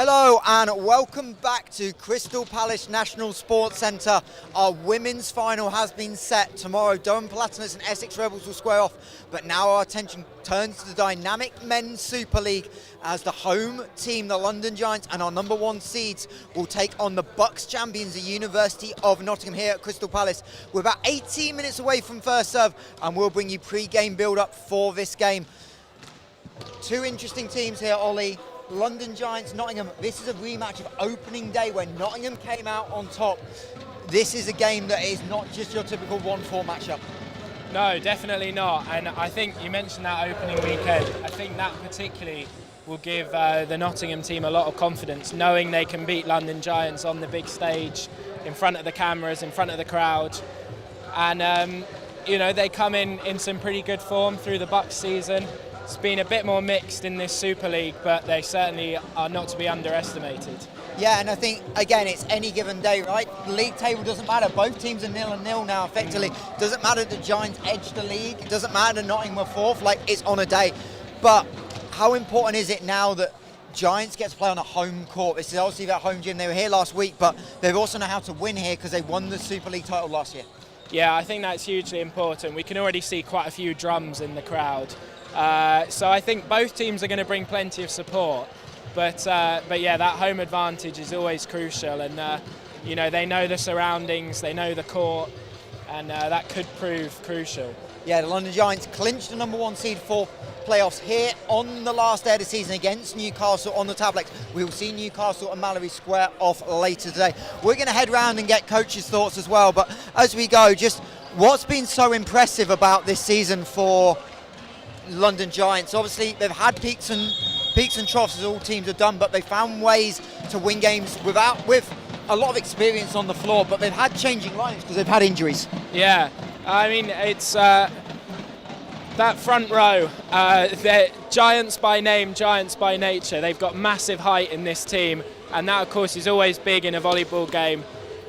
Hello and welcome back to Crystal Palace National Sports Centre. Our women's final has been set. Tomorrow, Durham Platinums and Essex Rebels will square off. But now our attention turns to the Dynamik Men's Super League as the home team, the London Giants, and our number one seeds will take on the Bucks champions, the University of Nottingham, here at Crystal Palace. We're about 18 minutes away from first serve and we'll bring you pre-game build-up for this game. Two interesting teams here, Ollie. London Giants, Nottingham. This is a rematch of opening day when Nottingham came out on top. This is a game that is not just your typical 1-4 matchup. No, definitely not. And I think you mentioned that opening weekend. I think that particularly will give the Nottingham team a lot of confidence, knowing they can beat London Giants on the big stage, in front of the cameras, in front of the crowd. And, they come in some pretty good form through the Bucks season. It's been a bit more mixed in this Super League, but they certainly are not to be underestimated. Yeah, and I think, again, it's any given day, right? The league table doesn't matter. Both teams are 0-0 now, effectively. Doesn't matter the Giants edged the league. It doesn't matter Nottingham were fourth. It's on a day. But how important is it now that Giants get to play on a home court? This is obviously their home gym. They were here last week, but they also know how to win here because they won the Super League title last year. Yeah, I think that's hugely important. We can already see quite a few drums in the crowd. So I think both teams are going to bring plenty of support, but yeah, that home advantage is always crucial, and they know the surroundings, they know the court, and that could prove crucial. Yeah, the London Giants clinched the number one seed for playoffs here on the last day of the season against Newcastle on the tablets. We will see Newcastle and Mallory square off later today. We're going to head round and get coaches' thoughts as well, but as we go, just what's been so impressive about this season for London Giants? Obviously, they've had peaks and troughs as all teams have done, but they found ways to win games with a lot of experience on the floor, but they've had changing lines because they've had injuries. Yeah, I mean, it's that front row, they're Giants by name, Giants by nature. They've got massive height in this team, and that, of course, is always big in a volleyball game.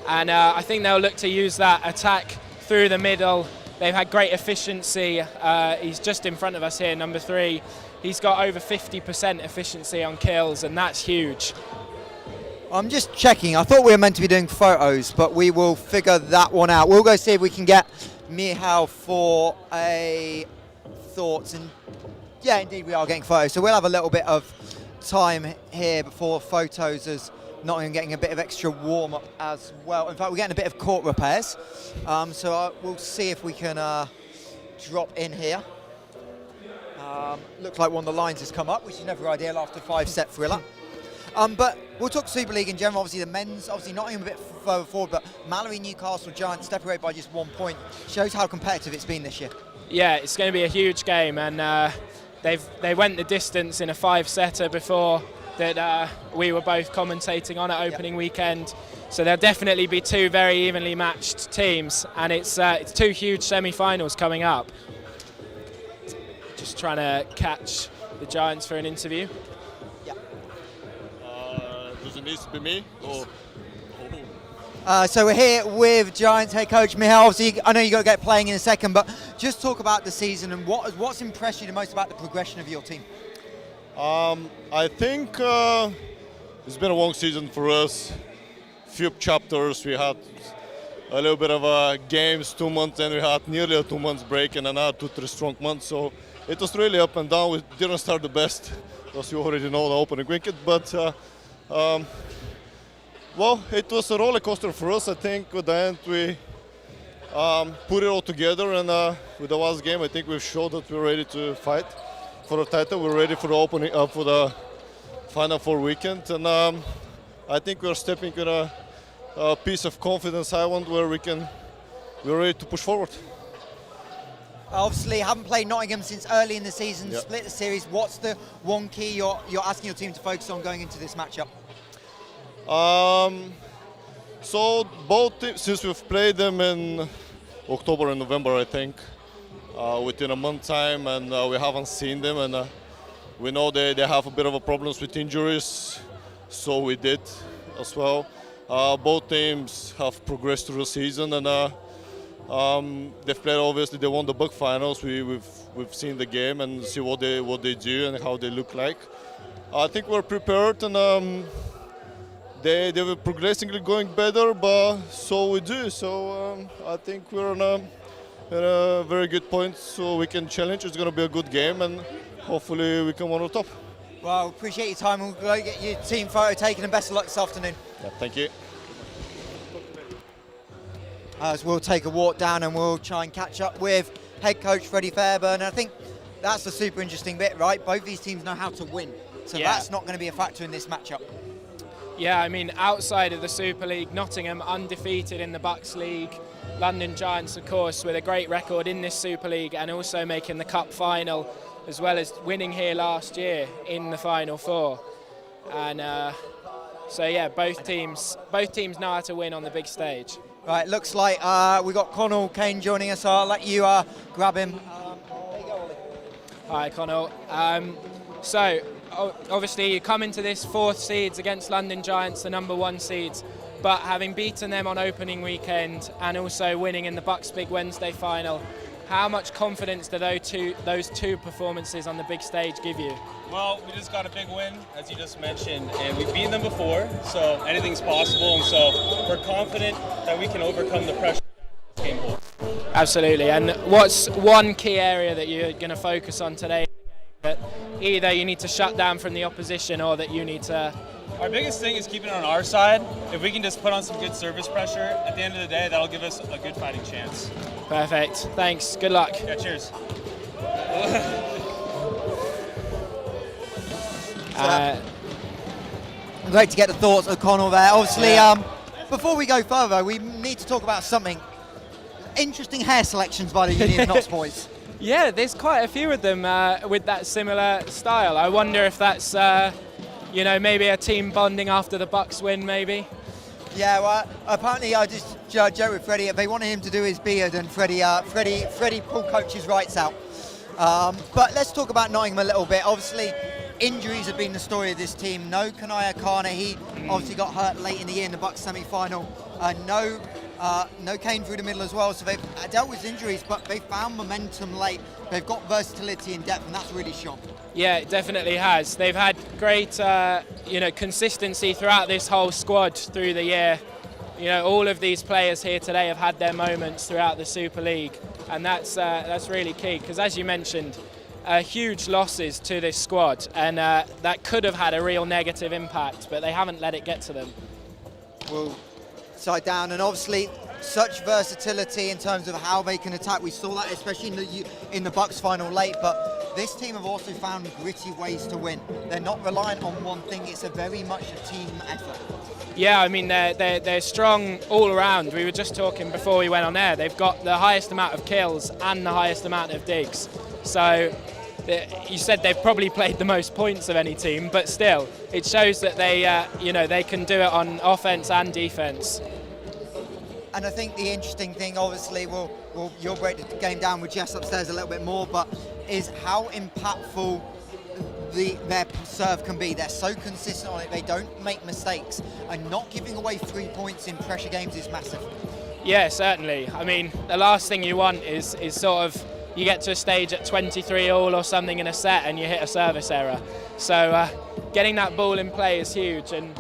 And I think they'll look to use that attack through the middle. They've had great efficiency. He's just in front of us here, number 3. He's got over 50% efficiency on kills, and that's huge. I'm just checking. I thought we were meant to be doing photos, but we will figure that one out. We'll go see if we can get Mihal for a thoughts. And yeah, indeed, we are getting photos. So we'll have a little bit of time here before photos as Nottingham getting a bit of extra warm-up as well. In fact, we're getting a bit of court repairs. So we'll see if we can drop in here. Looks like one of the lines has come up, which is never ideal after a 5-set thriller. But we'll talk Super League in general. Obviously, the men's, Nottingham a bit further forward, but Mallory, Newcastle, Giants step away by just 1 point. Shows how competitive it's been this year. Yeah, it's going to be a huge game, and they went the distance in a 5-setter before that we were both commentating on at opening weekend. So there'll definitely be two very evenly matched teams, and it's two huge semi-finals coming up. Just trying to catch the Giants for an interview. Yeah. Does it need to be me? Or? So we're here with Giants head coach Mihal. Obviously, I know you've got to get playing in a second, but just talk about the season and what's impressed you the most about the progression of your team. I think it's been a long season for us. Few chapters. We had a little bit of games, 2 months, and we had nearly a 2 months break and another 2-3 strong months. So it was really up and down. We didn't start the best, as you already know, the opening weekend. But well, it was a roller coaster for us. I think at the end we put it all together, and with the last game, I think we've showed that we're ready to fight for the title. We're ready for the opening for the Final Four weekend, and I think we're stepping in a piece of confidence island where we're ready to push forward. Obviously, haven't played Nottingham since early in the season. Yep. Split the series. What's the one key you're asking your team to focus on going into this matchup? So both teams, since we've played them in October and November, I think, within a month time, and we haven't seen them, and we know they have a bit of a problems with injuries, so we did as well. Both teams have progressed through the season, and they've played. Obviously, they won the Buck finals. We've seen the game and see what they do and how they look like. I think we're prepared, and they were progressively going better, but so we do. So I think we're in a very good point, so we can challenge. It's going to be a good game, and hopefully we come on the top. Well, appreciate your time. We'll go get your team photo taken, and best of luck this afternoon. Yeah, thank you. As we'll take a walk down and we'll try and catch up with head coach Freddie Fairburn. I think that's the super interesting bit, right? Both these teams know how to win, so that's not going to be a factor in this matchup. Yeah, I mean, outside of the Super League, Nottingham undefeated in the Bucks League. London Giants, of course, with a great record in this Super League and also making the Cup final, as well as winning here last year in the Final Four. And so, yeah, both teams know how to win on the big stage. Right, looks like we've got Connell Kane joining us, so I'll let you grab him. There you go, Ollie. Hi, Connell. So, obviously, you come into this 4th seeds against London Giants, the number 1 seeds, but having beaten them on opening weekend and also winning in the Bucks Big Wednesday final, how much confidence do those two performances on the big stage give you? Well, we just got a big win, as you just mentioned, and we've beaten them before, so anything's possible, and so we're confident that we can overcome the pressure. Absolutely, and what's one key area that you're going to focus on today that either you need to shut down from the opposition or that you need to... Our biggest thing is keeping it on our side. If we can just put on some good service pressure, at the end of the day, that'll give us a good fighting chance. Perfect. Thanks. Good luck. Yeah, cheers. Great to get the thoughts of Connell there. Obviously, before we go further, we need to talk about something. Interesting hair selections by the Union of Notts boys. Yeah, there's quite a few of them with that similar style. I wonder if that's, maybe a team bonding after the Bucks win, maybe. Yeah, well, apparently I just joked with Freddie. They wanted him to do his beard, and Freddie pulled coach's rights out. But let's talk about Nottingham a little bit. Obviously, injuries have been the story of this team. No Kanaya Kana, he obviously got hurt late in the year in the Bucks semi-final. No Kane through the middle as well, so they've dealt with injuries, but they found momentum late. They've got versatility and depth, and that's really shown. Yeah, it definitely has. They've had great, consistency throughout this whole squad through the year. All of these players here today have had their moments throughout the Super League, and that's really key, because as you mentioned, huge losses to this squad, and that could have had a real negative impact, but they haven't let it get to them. Well, side down, and obviously such versatility in terms of how they can attack. We saw that especially in the Bucks final late, but this team have also found gritty ways to win. They're not reliant on one thing. It's a very much a team effort. Yeah, I mean, they're strong all around. We were just talking before we went on air. They've got the highest amount of kills and the highest amount of digs. So you said they've probably played the most points of any team, but still, it shows that they can do it on offense and defense. And I think the interesting thing, obviously, you'll break the game down with Jess upstairs a little bit more, but is how impactful their serve can be. They're so consistent on it, they don't make mistakes, and not giving away 3 points in pressure games is massive. Yeah, certainly. I mean, the last thing you want is sort of you get to a stage at 23-all or something in a set and you hit a service error. So getting that ball in play is huge, and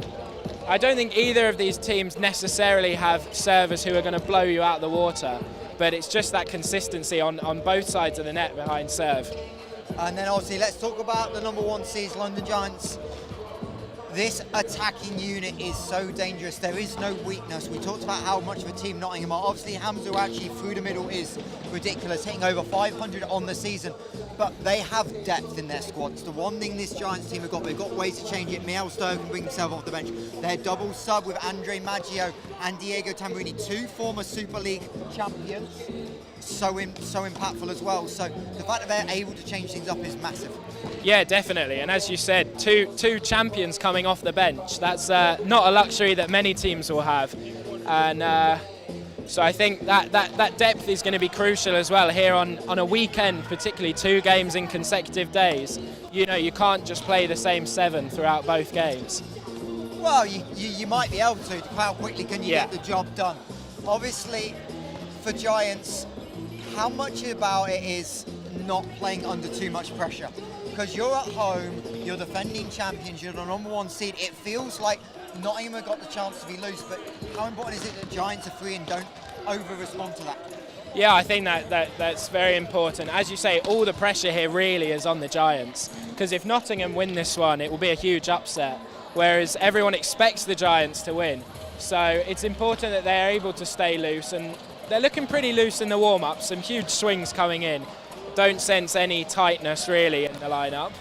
I don't think either of these teams necessarily have servers who are going to blow you out of the water, but it's just that consistency on both sides of the net behind serve. And then obviously let's talk about the number 1 seeds, London Giants. This attacking unit is so dangerous. There is no weakness. We talked about how much of a team Nottingham are. Obviously, Hamza actually through the middle is ridiculous, hitting over 500 on the season. But they have depth in their squads. The one thing this Giants team have got, they've got ways to change it. Miel Stowe can bring himself off the bench. Their double sub with Andre Maggio and Diego Tamburini, 2 former Super League champions. So impactful as well. So the fact that they're able to change things up is massive. Yeah, definitely. And as you said, two champions coming off the bench. That's not a luxury that many teams will have. And so I think that depth is going to be crucial as well here on a weekend, particularly 2 games in consecutive days. You can't just play the same 7 throughout both games. Well, you might be able to. How quickly can you get the job done? Obviously, for Giants, how much about it is not playing under too much pressure? because you're at home, you're defending champions, you're the #1 seed. It feels like Nottingham have got the chance to be loose, but how important is it that Giants are free and don't over-respond to that? Yeah, I think that's very important. As you say, all the pressure here really is on the Giants, because if Nottingham win this one, it will be a huge upset, whereas everyone expects the Giants to win. So it's important that they're able to stay loose, and they're looking pretty loose in the warm-up, some huge swings coming in. Don't sense any tightness really in the lineup.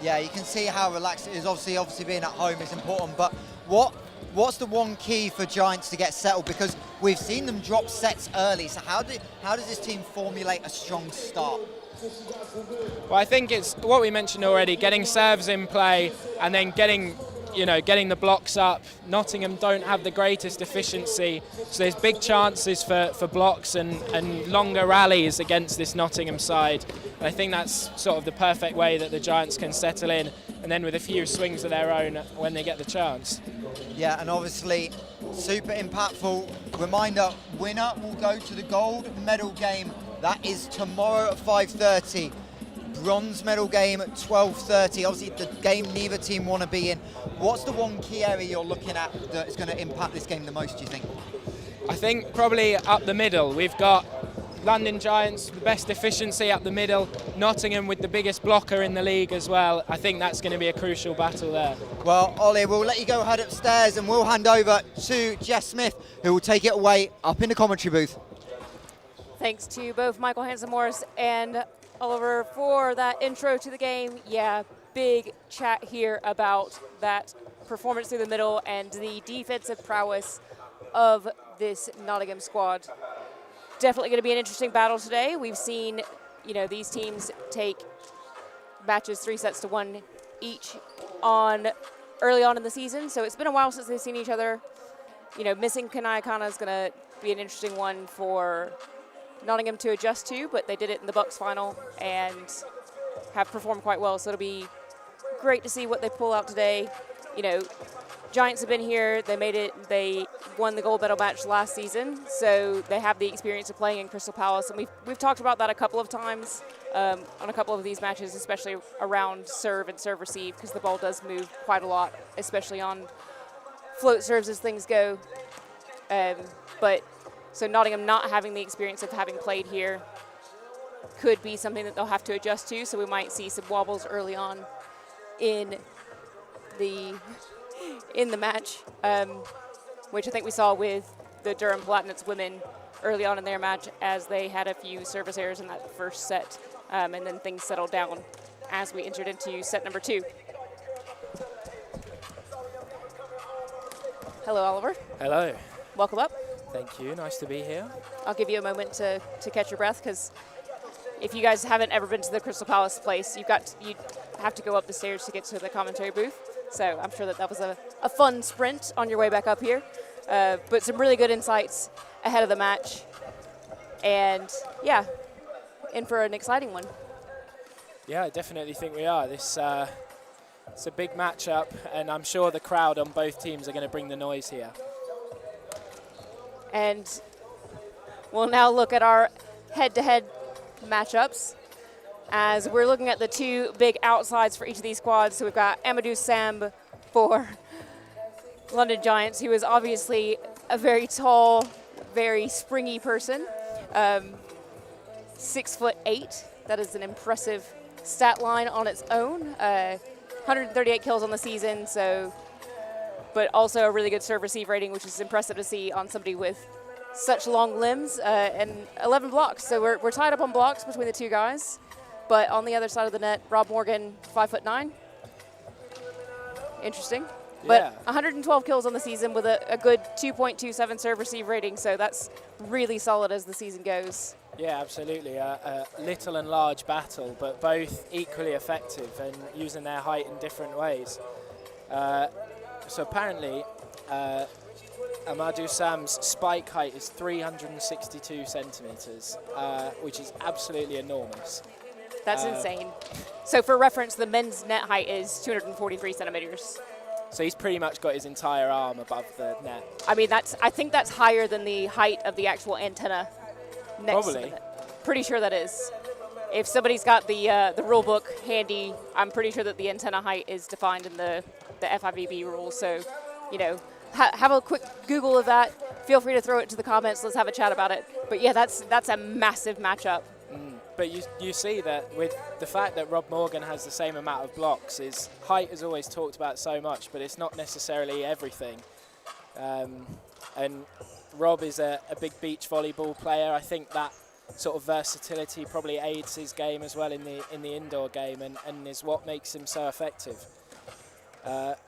Yeah, you can see how relaxed it is. Obviously being at home is important, but what's the one key for Giants to get settled? Because we've seen them drop sets early, so how does this team formulate a strong start? Well, I think it's what we mentioned already, getting serves in play and then getting the blocks up. Nottingham don't have the greatest efficiency, so there's big chances for blocks and longer rallies against this Nottingham side. And I think that's sort of the perfect way that the Giants can settle in, and then with a few swings of their own when they get the chance. Yeah, and obviously super impactful. Reminder, winner will go to the gold medal game. That is tomorrow at 5:30. Bronze medal game at 12:30. Obviously the game neither team want to be in. What's the one key area you're looking at that is going to impact this game the most, do you think? I think probably up the middle. We've got London Giants, the best efficiency up the middle. Nottingham with the biggest blocker in the league as well. I think that's going to be a crucial battle there. Well, Ollie, we'll let you go head upstairs and we'll hand over to Jess Smith, who will take it away up in the commentary booth. Thanks to both Michael Hansen-Morris and Oliver for that intro to the game. Yeah, big chat here about that performance through the middle and the defensive prowess of this Nottingham squad. Definitely going to be an interesting battle today. We've seen, these teams take matches 3-1 each early on in the season. So it's been a while since they've seen each other. Missing Kanai Kana is going to be an interesting one for Nottingham to adjust to, but they did it in the Bucks final and have performed quite well. So it'll be great to see what they pull out today. Giants have been here. They made it. They won the gold medal match last season, so they have the experience of playing in Crystal Palace. And we've talked about that a couple of times on a couple of these matches, especially around serve and serve receive, because the ball does move quite a lot, especially on float serves as things go. So Nottingham not having the experience of having played here could be something that they'll have to adjust to. So we might see some wobbles early on in the match, which I think we saw with the Durham Palatinate women early on in their match, as they had a few service errors in that first set, and then things settled down as we entered into set number 2. Hello, Oliver. Hello. Welcome up. Thank you. Nice to be here. I'll give you a moment to catch your breath, because if you guys haven't ever been to the Crystal Palace place, you have to go up the stairs to get to the commentary booth. So I'm sure that was a fun sprint on your way back up here. But some really good insights ahead of the match. And, yeah, in for an exciting one. Yeah, I definitely think we are. It's a big matchup, and I'm sure the crowd on both teams are going to bring the noise here. And we'll now look at our head-to-head matchups, as we're looking at the two big outsides for each of these squads. So we've got Amadou Samb for London Giants, who is obviously a very tall, very springy person. 6'8". That is an impressive stat line on its own. 138 kills on the season, but also a really good serve-receive rating, which is impressive to see on somebody with such long limbs, and 11 blocks. So we're tied up on blocks between the two guys. But on the other side of the net, Rob Morgan, 5'9". Interesting. But Yeah. 112 kills on the season with a good 2.27 serve-receive rating. So that's really solid as the season goes. Yeah, absolutely. A little and large battle, but both equally effective and using their height in different ways. So apparently, Amadou Sam's spike height is 362 centimeters, which is absolutely enormous. That's insane. So for reference, the men's net height is 243 centimeters. So he's pretty much got his entire arm above the net. I mean, I think that's higher than the height of the actual antenna next to the Probably. net. Pretty sure that is. if somebody's got the rule book handy, I'm pretty sure that the antenna height is defined in the FIVB rules. So, you know, have a quick Google of that. Feel free to throw it to the comments. Let's have a chat about it. But yeah, that's a massive matchup. But you see that with the fact that Rob Morgan has the same amount of blocks, his height is always talked about so much, but it's not necessarily everything. And Rob is a big beach volleyball player. I think that sort of versatility probably aids his game as well in the indoor game, and is what makes him so effective.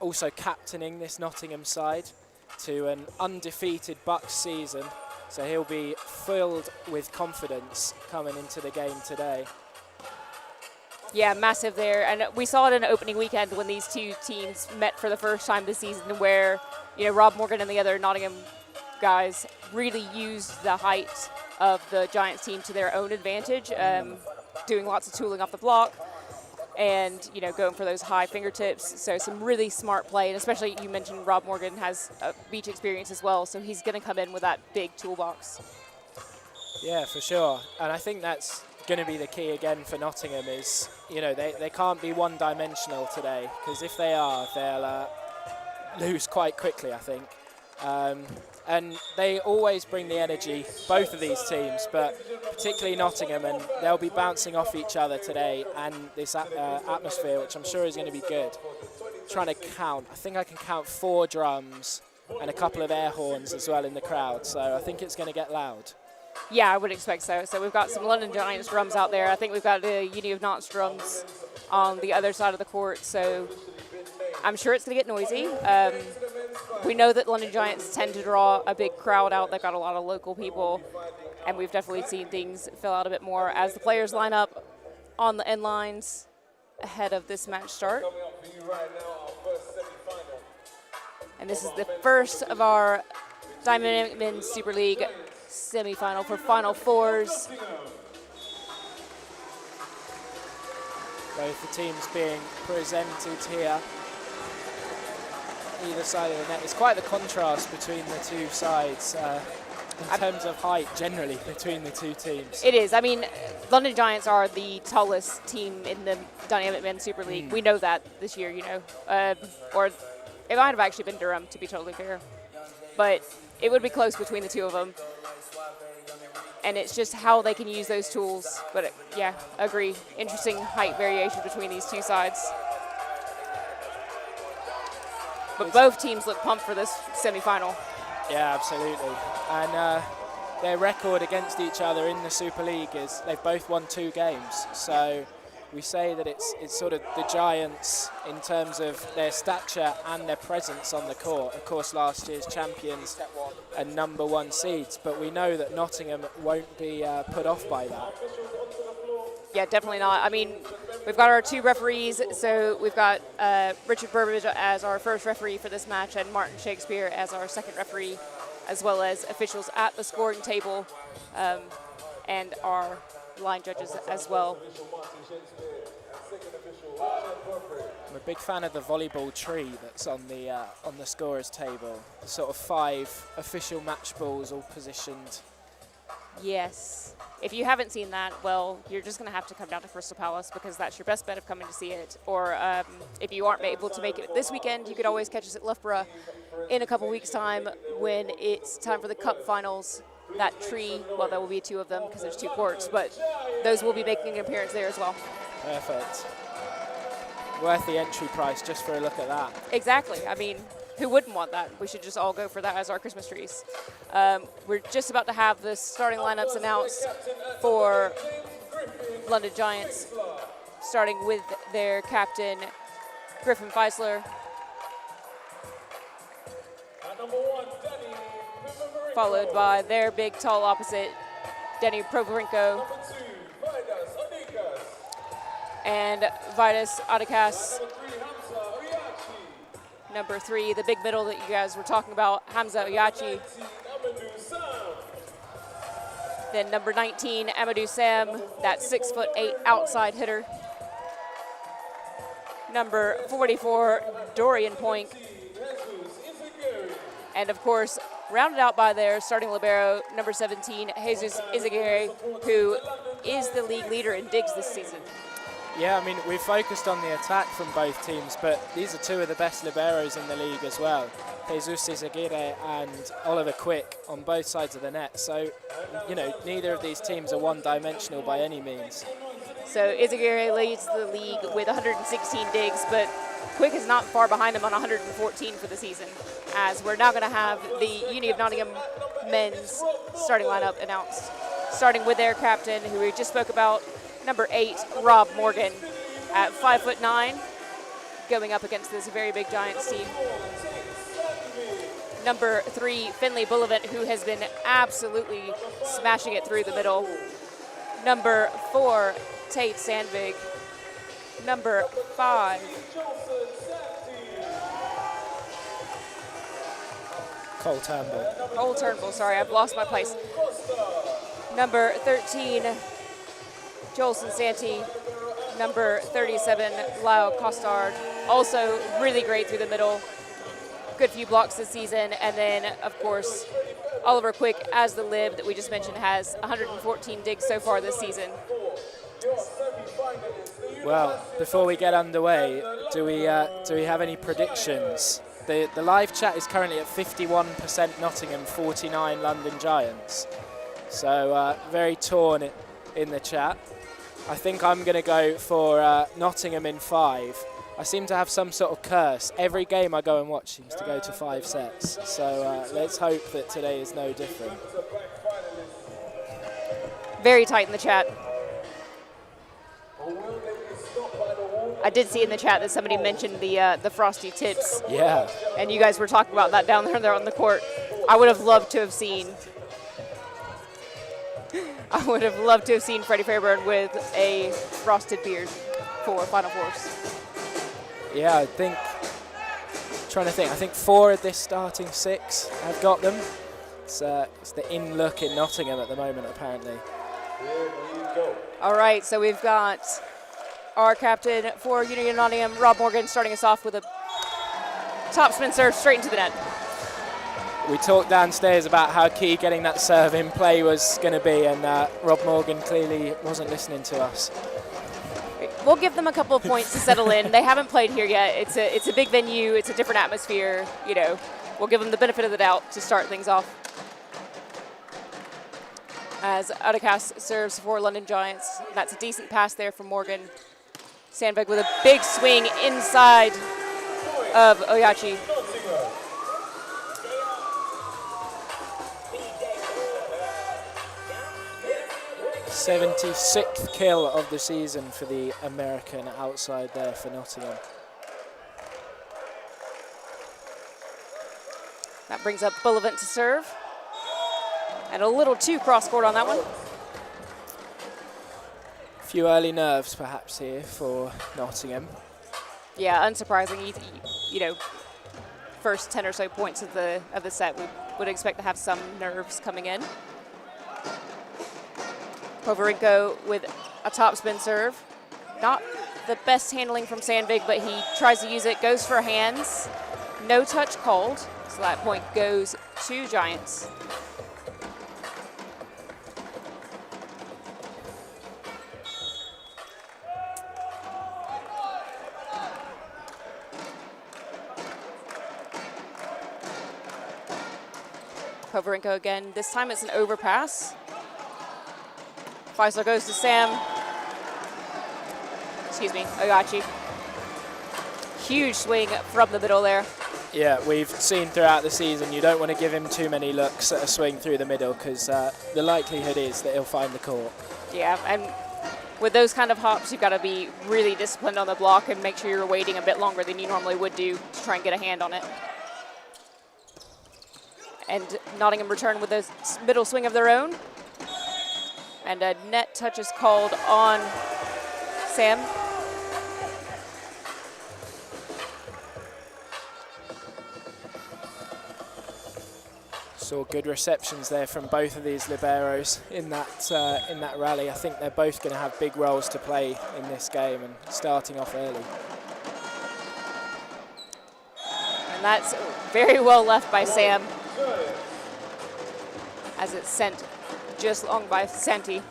Also captaining this Nottingham side to an undefeated Bucks season. So he'll be filled with confidence coming into the game today. Yeah, massive there. And we saw it in the opening weekend when these two teams met for the first time this season, where, you know, Rob Morgan and the other Nottingham guys really used the height of the Giants team to their own advantage, doing lots of tooling off the block and, you know, going for those high fingertips. So some really smart play, and especially you mentioned Rob Morgan has beach experience as well, so he's going to come in with that big toolbox. Yeah, for sure. And I think that's going to be the key again for Nottingham is, you know, they can't be one-dimensional today, because if they are, they'll lose quite quickly, I think. And they always bring the energy, both of these teams, but particularly Nottingham, and they'll be bouncing off each other today, and this atmosphere, which I'm sure is going to be good. Trying to count, I think I can count 4 drums and a couple of air horns as well in the crowd, so I think it's going to get loud. Yeah, I would expect so. So we've got some London Giants drums out there. I think we've got the Uni of Nantes drums on the other side of the court, so I'm sure it's going to get noisy. We know that London Giants tend to draw a big crowd out. They've got a lot of local people, and we've definitely seen things fill out a bit more as the players line up on the end lines ahead of this match start. And this is the first of our Dynamik Men's Super League semifinal for Final Fours. Both the teams being presented here. Either side of the net. It's quite the contrast between the two sides in terms of height generally between the two teams. It is. I mean, London Giants are the tallest team in the Dynamik Men's Super League. We know that this year, you know. Or it might have actually been Durham, to be totally fair. But it would be close between the two of them. And it's just how they can use those tools. But yeah, agree. Interesting height variation between these two sides. But both teams look pumped for this semifinal. Yeah, absolutely. And their record against each other in the Super League is they've both won 2 games. So we say that it's sort of the Giants in terms of their stature and their presence on the court. Of course, last year's champions and #1 seeds. But we know that Nottingham won't be put off by that. Yeah, definitely not. I mean, we've got our 2 referees. So we've got Richard Burbage as our first referee for this match and Martin Shakespeare as our second referee, as well as officials at the scoring table and our line judges as well. I'm a big fan of the volleyball tree that's on the scorers table. The sort of 5 official match balls all positioned. Yes. If you haven't seen that, well, you're just going to have to come down to Crystal Palace because that's your best bet of coming to see it. Or if you aren't able to make it this weekend, you could always catch us at Loughborough in a couple weeks' time when it's time for the Cup finals. That tree, well, there will be 2 of them because there's 2 courts, but those will be making an appearance there as well. Perfect. Worth the entry price just for a look at that. Exactly. I mean, who wouldn't want that? We should just all go for that as our Christmas trees. We're just about to have the starting lineups announced for London Giants, starting with their captain, Griffin Feisler. Followed by their big, tall opposite, Denny Provorenko. And Vidas Adikas. Number 3, the big middle that you guys were talking about, Hamza Oyachi. Then number 19, Amadou Sam, that 6'8" outside hitter. Number 44, Dorian Poink. And of course, rounded out by their starting libero, number 17, Jesus Izaguirre, who is the league leader in digs this season. Yeah, I mean, we've focused on the attack from both teams, but these are two of the best liberos in the league as well. Jesus Izaguirre and Oliver Quick on both sides of the net. So, you know, neither of these teams are one-dimensional by any means. So Izaguirre leads the league with 116 digs, but Quick is not far behind him on 114 for the season, as we're now going to have the Uni of Nottingham men's starting lineup announced, starting with their captain, who we just spoke about, number 8, Rob Morgan, at 5'9", going up against this very big Giants team. Number 3, Finley Bullivant, who has been absolutely smashing it through the middle. Number 4, Tate Sandvig. Number 5, Cole Turnbull. Cole Turnbull, sorry, I've lost my place. Number 13, Joel Santi. Number 37, Lyle Costard. Also really great through the middle. Good few blocks this season. And then, of course, Oliver Quick, as the lib that we just mentioned, has 114 digs so far this season. Well, before we get underway, do we have any predictions? The live chat is currently at 51% Nottingham, 49 London Giants. So very torn in the chat. I think I'm going to go for Nottingham in 5. I seem to have some sort of curse. Every game I go and watch seems to go to 5 sets. So let's hope that today is no different. Very tight in the chat. I did see in the chat that somebody mentioned the frosty tips. Yeah. And you guys were talking about that down there on the court. I would have loved to have seen Freddie Fairburn with a frosted beard for Final Fours. Yeah, I think 4 of this starting 6 have got them. It's the in look in Nottingham at the moment, apparently. All right, so we've got our captain for Uni of Nottingham, Rob Morgan, starting us off with a topspin serve straight into the net. We talked downstairs about how key getting that serve in play was going to be, and Rob Morgan clearly wasn't listening to us. We'll give them a couple of points to settle in. They haven't played here yet. It's a big venue. It's a different atmosphere. You know, we'll give them the benefit of the doubt to start things off. As Adekas serves for London Giants. That's a decent pass there from Morgan. Sandberg with a big swing inside of Oyachi. th kill of the season for the American outside there for Nottingham. That brings up Bullivant to serve. And a little too cross-court on that one. A few early nerves perhaps here for Nottingham. Yeah, unsurprising. You know, first 10 or so points of the set, we would expect to have some nerves coming in. Povarenko with a topspin serve. Not the best handling from Sandvig, but he tries to use it, goes for hands. No touch called, so that point goes to Giants. Povarenko again. This time it's an overpass. Feisler goes to Sam. Excuse me, Oyachi. Huge swing from the middle there. Yeah, we've seen throughout the season you don't want to give him too many looks at a swing through the middle because the likelihood is that he'll find the court. Yeah, and with those kind of hops, you've got to be really disciplined on the block and make sure you're waiting a bit longer than you normally would do to try and get a hand on it. And Nottingham return with a middle swing of their own. And a net touch is called on Sam. Saw good receptions there from both of these liberos in that rally. I think they're both going to have big roles to play in this game and starting off early. And that's very well left by Sam. as it's sent just long by Santi.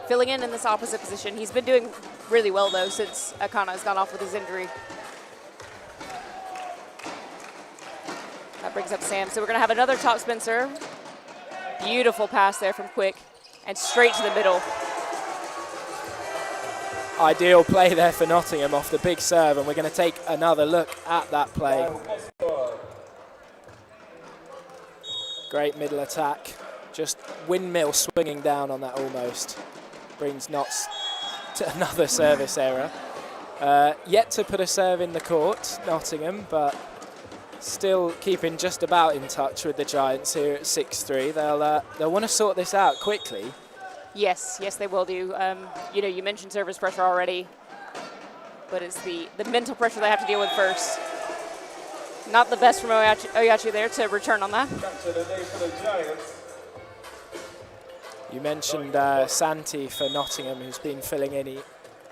Filling in this opposite position. He's been doing really well, though, since Akana has gone off with his injury. That brings up Sam. So we're going to have another topspin serve. Beautiful pass there from Quick, and straight to the middle. Ideal play there for Nottingham off the big serve, and we're going to take another look at that play. Great middle attack. Just windmill swinging down on that almost. Brings Notts to another service error. Yet to put a serve in the court, Nottingham, but still keeping just about in touch with the Giants here at 6-3. They'll want to sort this out quickly. Yes, they will do. You mentioned service pressure already, but it's the mental pressure they have to deal with first. Not the best from Oyachi there to return on that. You mentioned Santi for Nottingham, who's been filling in. He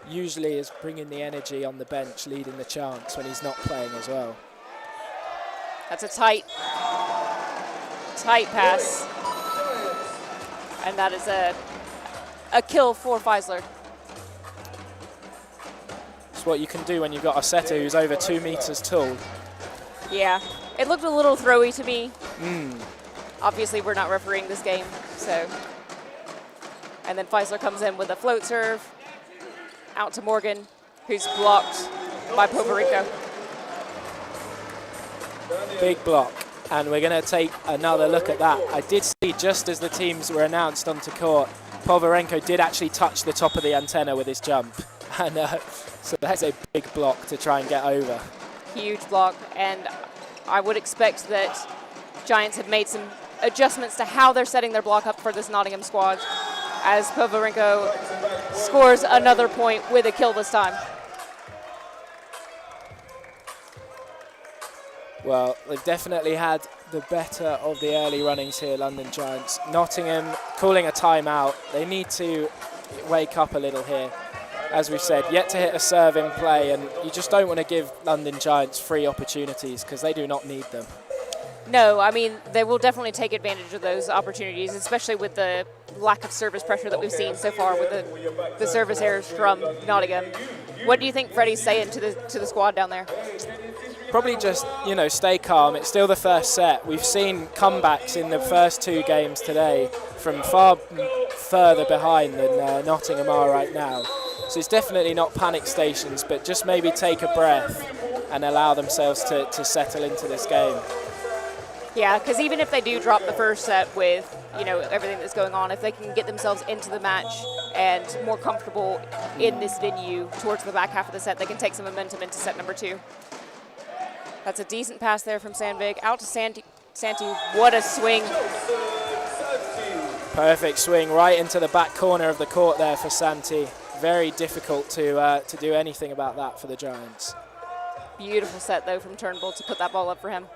usually is bringing the energy on the bench, leading the chants when he's not playing as well. That's a tight pass. And that is a kill for Feisler. It's what you can do when you've got a setter who's over 2 meters tall. Yeah, it looked a little throwy to me. Obviously, we're not refereeing this game, so. And then Feisler comes in with a float serve out to Morgan, who's blocked by Poverenko. Big block, and we're going to take another look at that. I did see just as the teams were announced onto court, Poverenko did actually touch the top of the antenna with his jump, and so that's a big block to try and get over. Huge block, and I would expect that Giants have made some adjustments to how they're setting their block up for this Nottingham squad, as Poverenko scores another point with a kill this time. Well, they've definitely had the better of the early runnings here, London Giants. Nottingham calling a timeout. They need to wake up a little here. As we've said, yet to hit a serve in play, and you just don't want to give London Giants free opportunities because they do not need them. No, I mean, they will definitely take advantage of those opportunities, especially with the lack of service pressure that we've seen so far with the service errors from Nottingham. What do you think Freddie's saying to the squad down there? Probably just, stay calm. It's still the first set. We've seen comebacks in the first 2 games today from far further behind than Nottingham are right now. So it's definitely not panic stations, but just maybe take a breath and allow themselves to settle into this game. Yeah, because even if they do drop the first set with, everything that's going on, if they can get themselves into the match and more comfortable in this venue towards the back half of the set, they can take some momentum into set number 2. That's a decent pass there from Sandvik. Out to Santi. What a swing. Perfect swing right into the back corner of the court there for Santi. Very difficult to do anything about that for the Giants. Beautiful set, though, from Turnbull to put that ball up for him.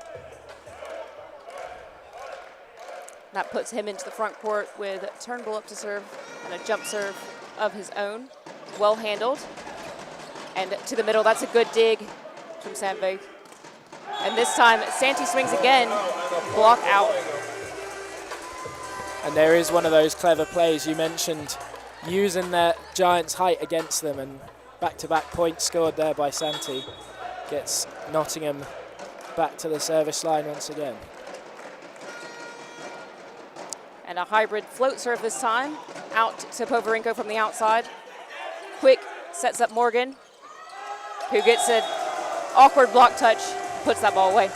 That puts him into the front court with Turnbull up to serve and a jump serve of his own. Well handled. And to the middle, that's a good dig from Sandvik. And this time, Santi swings again, block out. And there is one of those clever plays you mentioned, using the Giants' height against them, and back-to-back points scored there by Santi. Gets Nottingham back to the service line once again. And a hybrid float serve this time, out to Poverenko from the outside. Quick sets up Morgan, who gets an awkward block touch, puts that ball away.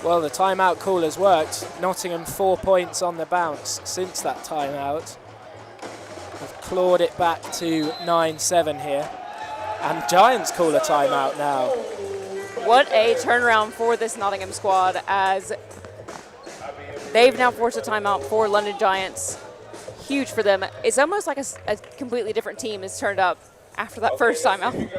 Well, the timeout call has worked. Nottingham 4 points on the bounce since that timeout. They've clawed it back to 9-7 here. And Giants call a timeout now. What a turnaround for this Nottingham squad, as they've now forced a timeout for London Giants. Huge for them. It's almost like a completely different team has turned up after that first timeout.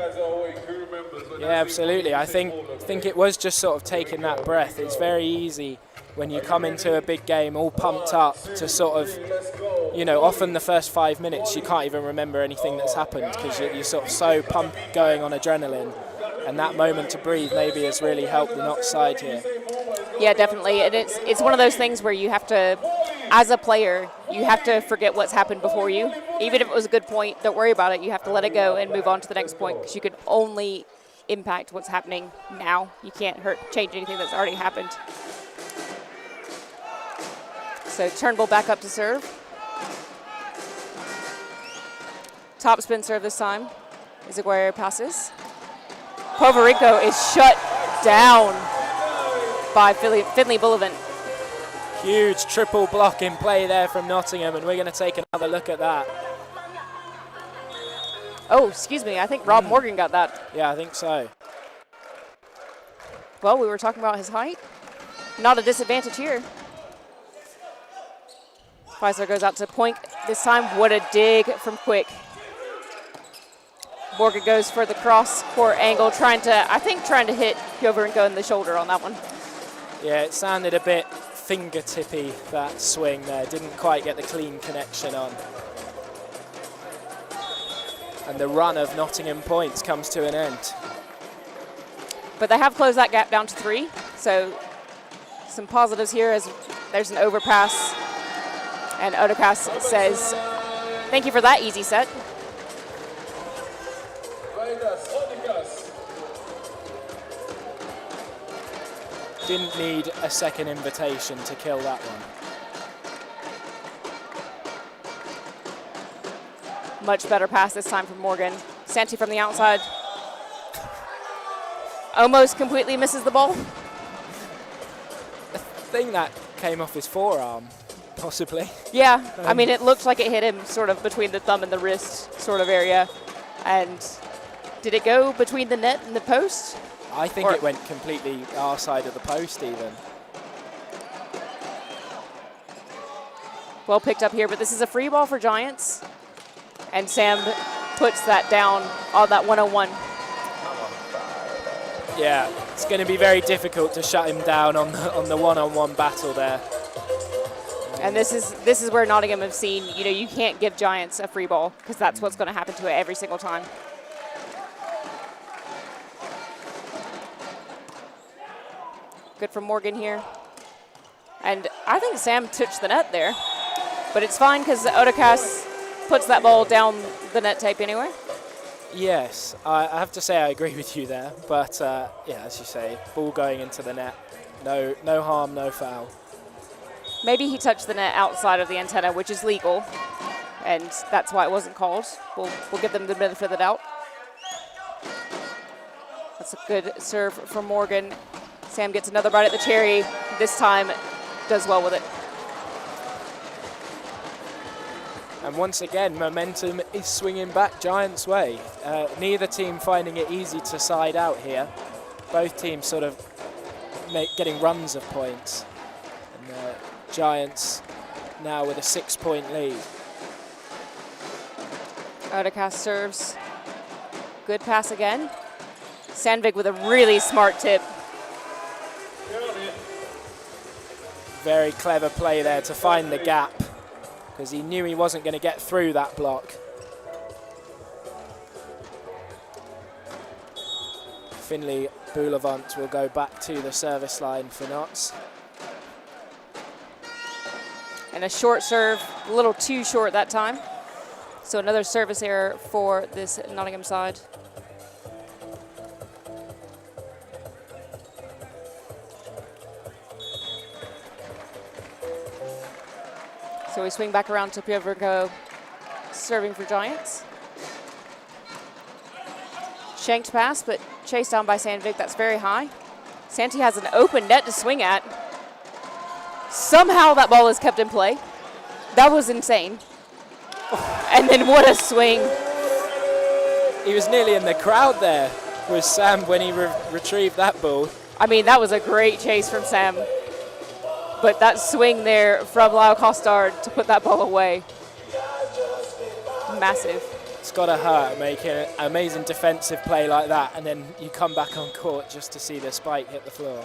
Yeah, absolutely. I think it was just sort of taking that breath. It's very easy when you come into a big game all pumped up to sort of, often the first 5 minutes you can't even remember anything that's happened because you're sort of so pumped going on adrenaline. And that moment to breathe maybe has really helped the Notts side here. Yeah, definitely. And it's one of those things where you have to, as a player, you have to forget what's happened before you. Even if it was a good point, don't worry about it. You have to let it go and move on to the next point because you can only impact what's happening now. You can't change anything that's already happened. So Turnbull back up to serve. Top spin serve this time. Izaguirre passes. Poverenko is shut down by Finley Bullivant. Huge triple block in play there from Nottingham, and we're going to take another look at that. Oh, excuse me. I think Rob Morgan got that. Yeah, I think so. Well, we were talking about his height. Not a disadvantage here. Pfizer goes out to point this time. What a dig from Quick. Morgan goes for the cross-court angle, trying to hit Poverenko in the shoulder on that one. Yeah, it sounded a bit fingertippy, that swing there. Didn't quite get the clean connection on. And the run of Nottingham points comes to an end. But they have closed that gap down to 3. So some positives here as there's an overpass. And Odekas says, thank you for that easy set. Didn't need a second invitation to kill that one. Much better pass this time from Morgan. Santi from the outside. Almost completely misses the ball. I think that came off his forearm, possibly. Yeah, I mean, it looked like it hit him sort of between the thumb and the wrist sort of area. And did it go between the net and the post? I think it went completely our side of the post even. Well picked up here, but this is a free ball for Giants. And Sam puts that down on that 101. Yeah, it's going to be very difficult to shut him down on the one-on-one battle there. And this is where Nottingham have seen, you can't give Giants a free ball because that's what's going to happen to it every single time. Good from Morgan here. And I think Sam touched the net there. But it's fine because Odekas puts that ball down the net tape anyway. Yes, I have to say I agree with you there. But, yeah, as you say, ball going into the net. No harm, no foul. Maybe he touched the net outside of the antenna, which is legal. And that's why it wasn't called. We'll give them the benefit of the doubt. That's a good serve from Morgan. Sam gets another bite at the cherry. This time does well with it. And once again, momentum is swinging back Giants' way. Neither team finding it easy to side out here. Both teams sort of getting runs of points. And Giants now with a 6-point lead. Odekas serves. Good pass again. Sandvik with a really smart tip. Very clever play there to find the gap because he knew he wasn't going to get through that block. Finley Bullivant will go back to the service line for Notts. And a short serve, a little too short that time. So another service error for this Nottingham side. So we swing back around to Poverenko serving for Giants. Shanked pass, but chased down by Sandvik. That's very high. Santi has an open net to swing at. Somehow that ball is kept in play. That was insane. And then what a swing. He was nearly in the crowd there with Sam when he retrieved that ball. I mean, that was a great chase from Sam. But that swing there from Lyle Costard to put that ball away, massive. It's got to hurt making an amazing defensive play like that, and then you come back on court just to see the spike hit the floor.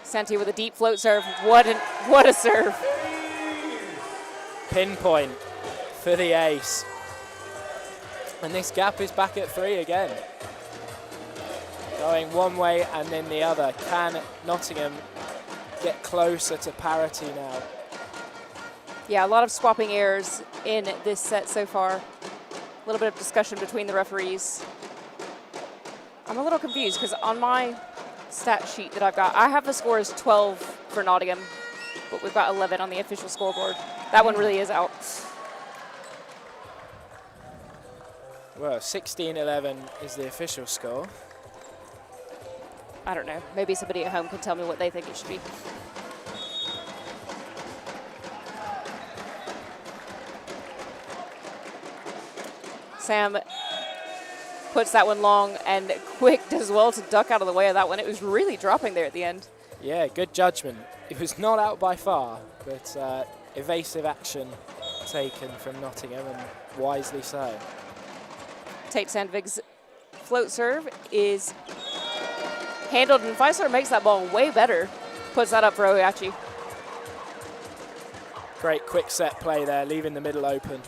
Santi with a deep float serve. What a serve. Pinpoint for the ace. And this gap is back at 3 again. going one way and then the other. Can Nottingham get closer to parity now? Yeah, a lot of swapping errors in this set so far. A little bit of discussion between the referees. I'm a little confused because on my stat sheet that I've got, I have the score as 12 for Nottingham, but we've got 11 on the official scoreboard. That one really is out. Well, 16-11 is the official score. I don't know. Maybe somebody at home can tell me what they think it should be. Sam puts that one long, and Quick does well to duck out of the way of that one. It was really dropping there at the end. Yeah, good judgment. It was not out by far, but evasive action taken from Nottingham, and wisely so. Tate Sandvik's float serve is handled, and Feisler makes that ball way better. Puts that up for Oyachi. Great quick set play there, leaving the middle open.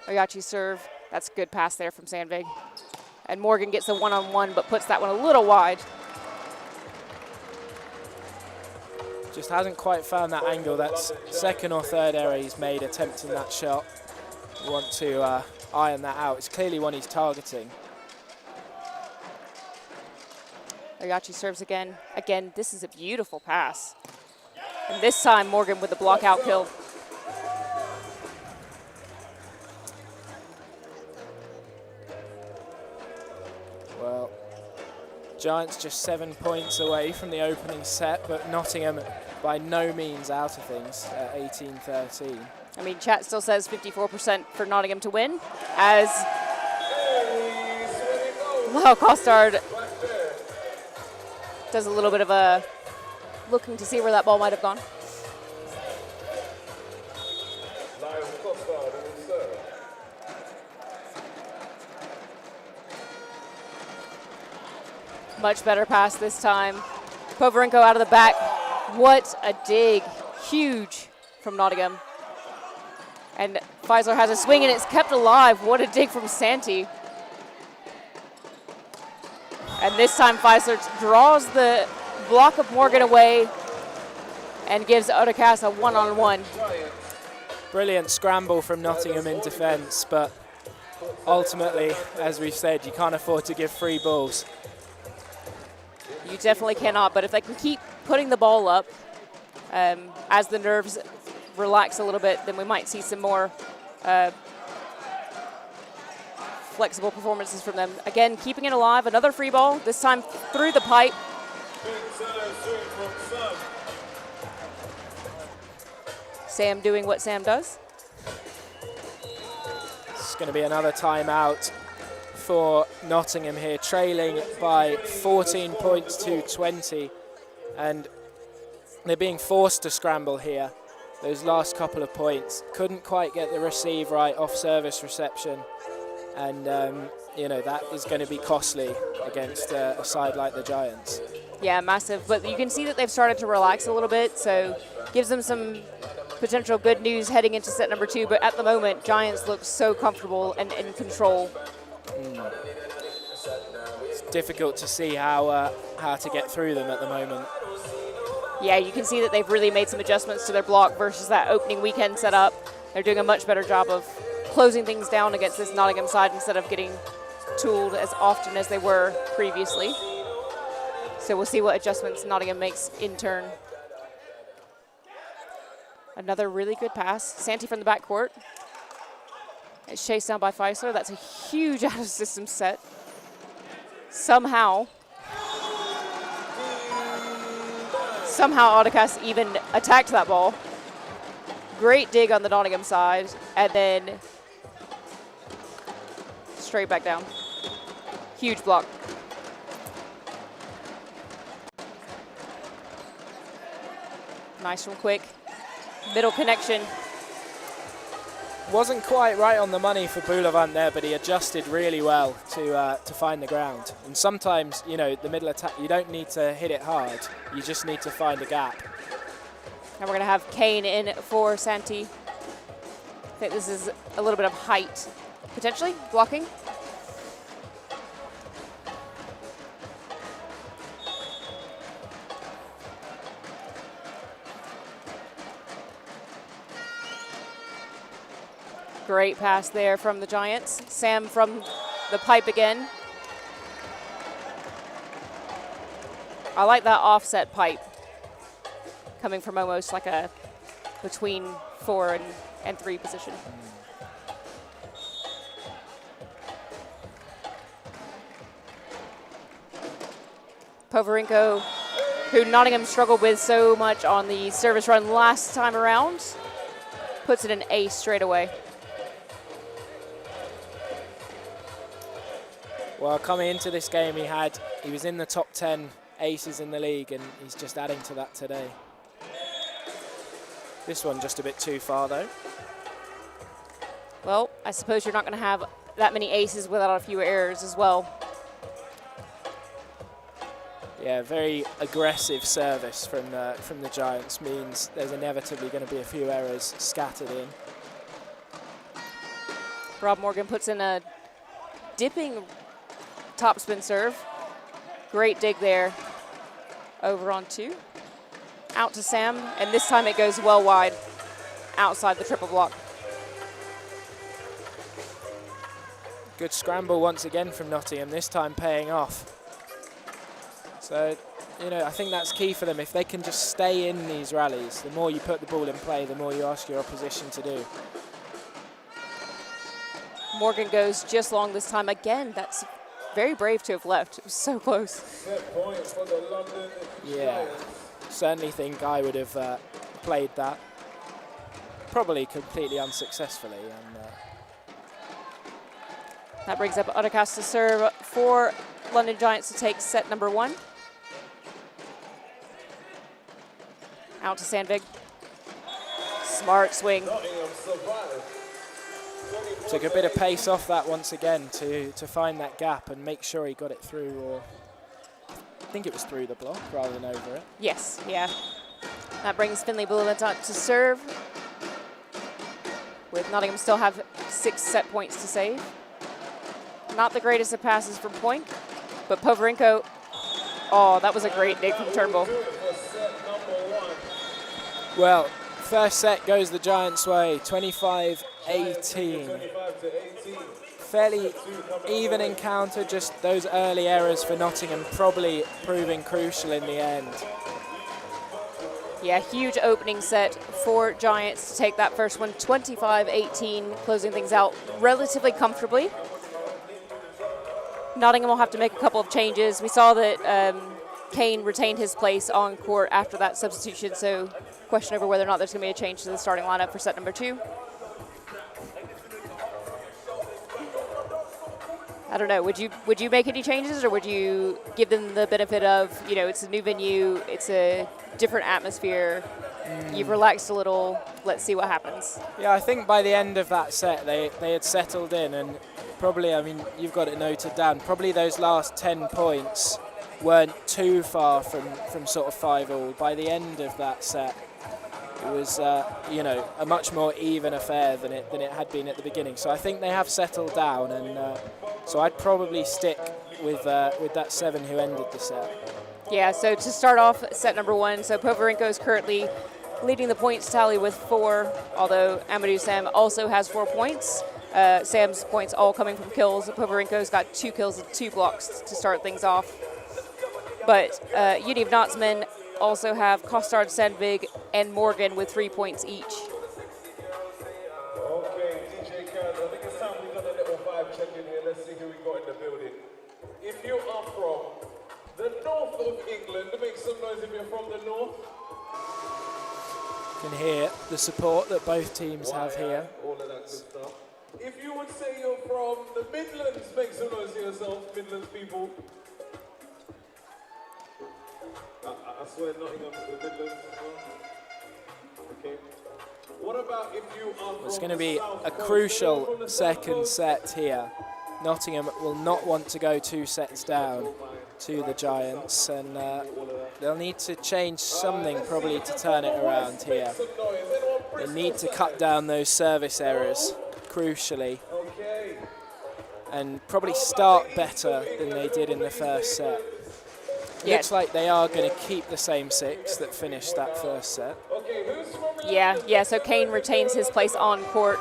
Oyachi serve. That's a good pass there from Sandvik. And Morgan gets a one-on-one, but puts that one a little wide. Just hasn't quite found that angle. That's second or third error he's made attempting that shot. We want to iron that out. It's clearly one he's targeting. Oyachi serves again. Again, this is a beautiful pass. And this time, Morgan with the block out kill. Well, Giants just 7 points away from the opening set, but Nottingham by no means out of things at 18-13. I mean, chat still says 54% for Nottingham to win, as Lau Costard does a little bit of a looking to see where that ball might have gone. Much better pass this time. Povarenko out of the back. What a dig. Huge from Nottingham. And Feisler has a swing, and it's kept alive. What a dig from Santi. And this time Feisler draws the block of Morgan away and gives Odekas a one-on-one. Brilliant scramble from Nottingham in defence, but ultimately, as we've said, you can't afford to give free balls. You definitely cannot, but if they can keep putting the ball up as the nerves relax a little bit, then we might see some more flexible performances from them. Again, keeping it alive, another free ball, this time through the pipe. Sam doing what Sam does. It's going to be another timeout for Nottingham here, trailing by 14 points to 20, and they're being forced to scramble here. Those last couple of points couldn't quite get the receive right off service reception, and you know, that is going to be costly against a side like the Giants. Yeah, massive, but you can see that they've started to relax a little bit, so gives them some potential good news heading into set number 2, but at the moment Giants look so comfortable and in control. It's difficult to see how to get through them at the moment. Yeah, you can see that they've really made some adjustments to their block versus that opening weekend setup. They're doing a much better job of closing things down against this Nottingham side instead of getting tooled as often as they were previously. So we'll see what adjustments Nottingham makes in turn. Another really good pass. Santi from the backcourt. It's chased down by Feisler. That's a huge out-of-system set. Somehow Odekas even attacked that ball. Great dig on the Nottingham side, and then straight back down. Huge block. Nice from Quick. Middle connection. Wasn't quite right on the money for Buildup there, but he adjusted really well to find the ground. And sometimes, you know, the middle attack, you don't need to hit it hard. You just need to find a gap. And we're going to have Kane in for Santi. I think this is a little bit of height, potentially, blocking. Great pass there from the Giants. Sam from the pipe again. I like that offset pipe coming from almost like a between 4 and 3 position. Povarenko, who Nottingham struggled with so much on the service run last time around, puts it in ace straight away. Well, coming into this game, he was in the top 10 aces in the league, and he's just adding to that today. This one just a bit too far, though. Well, I suppose you're not going to have that many aces without a few errors as well. Yeah, very aggressive service from the Giants means there's inevitably going to be a few errors scattered in. Rob Morgan puts in a dipping topspin serve. Great dig there. Over on 2. Out to Sam, and this time it goes well wide outside the triple block. Good scramble once again from Nottingham, this time paying off. So, you know, I think that's key for them. If they can just stay in these rallies, the more you put the ball in play, the more you ask your opposition to do. Morgan goes just long this time again. That's very brave to have left. It was so close. Yeah, certainly think I would have played that. Probably completely unsuccessfully. And that brings up Odekas to serve for London Giants to take set number 1. Out to Sandvig. Smart swing. took a bit of pace off that once again to find that gap and make sure he got it through, or I think it was through the block rather than over it. Yes, yeah. That brings Finley Buildup to serve, with Nottingham still have 6 set points to save. Not the greatest of passes from point, but Povarenko, oh, that was a great dig from Turnbull. Well, first set goes the Giants' way, 25-18. Fairly even encounter, just those early errors for Nottingham probably proving crucial in the end. Yeah, huge opening set for Giants to take that first one, 25-18, closing things out relatively comfortably. Nottingham will have to make a couple of changes. We saw that Kane retained his place on court after that substitution, so question over whether or not there's going to be a change to the starting lineup for set number 2. I don't know, would you make any changes, or would you give them the benefit of, you know, it's a new venue, it's a different atmosphere, you've relaxed a little, let's see what happens? Yeah, I think by the end of that set they had settled in, and probably, I mean, you've got it noted down, probably those last 10 points weren't too far from sort of 5-all. By the end of that set, it was, you know, a much more even affair than it had been at the beginning. So I think they have settled down, and so I'd probably stick with that 7 who ended the set. Yeah, so to start off set number 1, so Povarenko is currently leading the points tally with 4, although Amadou Sam also has 4 points. Sam's points all coming from kills. Povarenko's got 2 kills and 2 blocks to start things off. But Univ Knotsmen also have Kostard, Sandvig, and Morgan with 3 points each. Okay, DJ Kaz, I think it's time we got a little vibe check in here. Let's see who we got in the building. If you are from the north of England, make some noise if you're from the north. You can hear the support that both teams have here. All of that good stuff. If you would say you're from the Midlands, make some noise to yourself, Midlands people. I swear Nottingham's the Midlands as well. Okay. What about if you are from It's going to be South a Coast? crucial From the South second Coast? set here. Nottingham will not want to go 2 sets down to the Giants, and they'll need to change something probably to turn it around here. They need to cut down those service errors, crucially, and probably start better than they did in the first set. Yeah. Looks like they are going to keep the same 6 that finished that first set. Yeah, so Kane retains his place on court.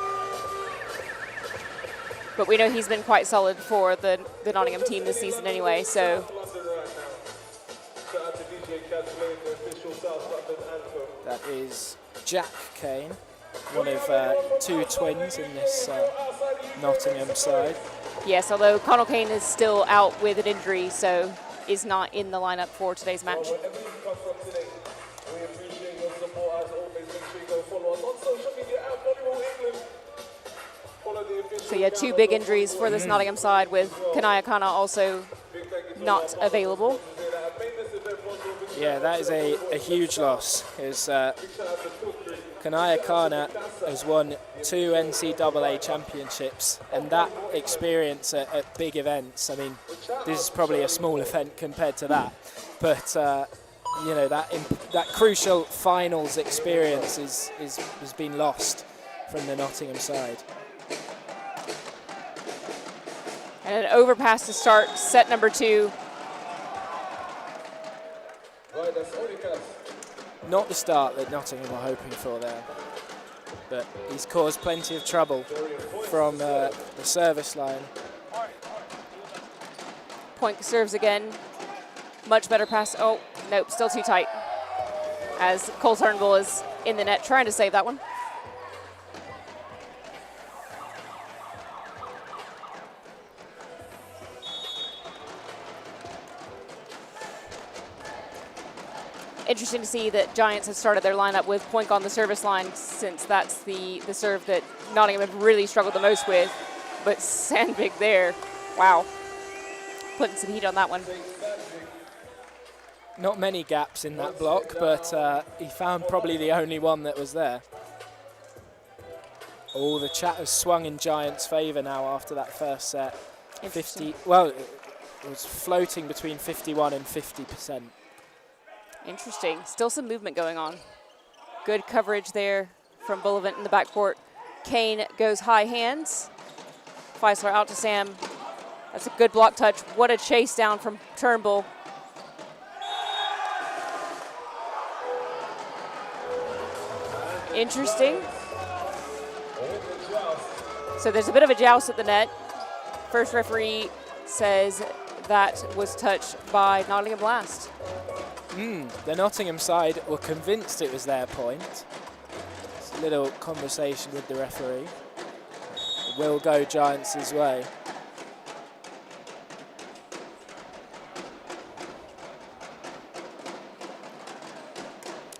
But we know he's been quite solid for the Nottingham team this season anyway, so. That is Jack Kane, one of 2 twins in this Nottingham side. Yes, although Connell Kane is still out with an injury, so is not in the lineup for today's match. So yeah, 2 big injuries for this Nottingham side, with Kanaya Kana also not available. Yeah, that is a huge loss. Kanaya Kana has won 2 NCAA championships, and that experience at big events, I mean, this is probably a small event compared to that, but you know, that crucial finals experience has been lost from the Nottingham side. And an overpass to start set number 2. Not the start that Nottingham were hoping for there, but he's caused plenty of trouble from the service line. Point serves again. Much better pass. Oh, nope, still too tight. As Cole Turnbull is in the net trying to save that one. Interesting to see that Giants have started their lineup with Poink on the service line, since that's the serve that Nottingham have really struggled the most with. But Sandvik there, wow, putting some heat on that one. Not many gaps in that block, but he found probably the only one that was there. Oh, the chat has swung in Giants' favour now after that first set. 50, well, it was floating between 51 and 50%. Interesting. Still some movement going on. Good coverage there from Bullivant in the backcourt. Kane goes high hands. Feisler out to Sam. That's a good block touch. What a chase down from Turnbull. Interesting. So there's a bit of a joust at the net. First referee says that was touched by Nottingham last. The Nottingham side were convinced it was their point. It's a little conversation with the referee. It will go Giants' way.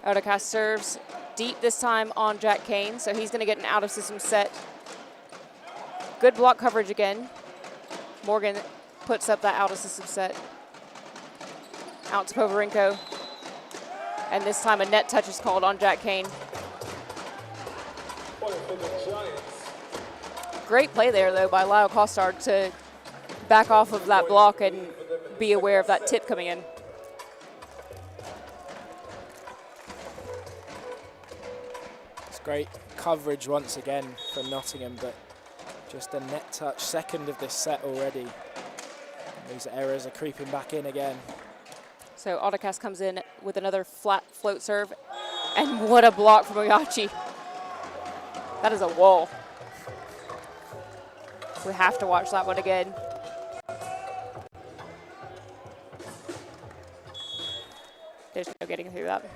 Odacast serves deep this time on Jack Kane, so he's going to get an out-of-system set. Good block coverage again. Morgan puts up that out-of-system set. Out to Povarenko. And this time a net touch is called on Jack Kane. Great play there, though, by Lyle Costard to back off of that block and be aware of that tip coming in. It's great coverage once again from Nottingham, but just a net touch, second of this set already. These errors are creeping back in again. So Odacast comes in with another flat float serve. And what a block from Oyachi. That is a wall. We have to watch that one again. There's no getting through that.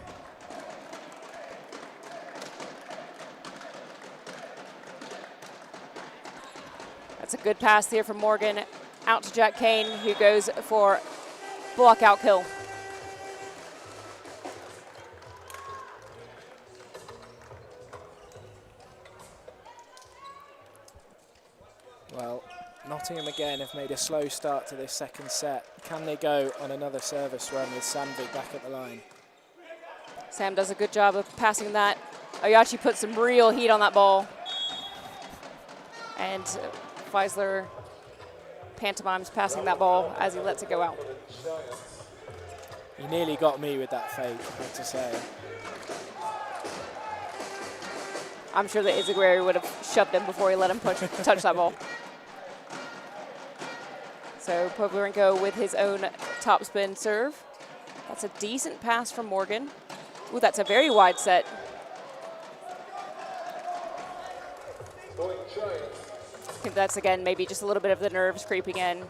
That's a good pass there from Morgan. Out to Jack Kane, who goes for block out kill. Well, Nottingham again have made a slow start to this second set. Can they go on another service run with Sandvik back at the line? Sam does a good job of passing that. Oyachi puts some real heat on that ball. And Feisler pantomimes passing that ball as he lets it go out. He nearly got me with that fake, I have to say. I'm sure that Izaguirre would have shoved him before he let him touch that ball. So Pavlenko with his own topspin serve. That's a decent pass from Morgan. Ooh, that's a very wide set. I think that's, again, maybe just a little bit of the nerves creeping in.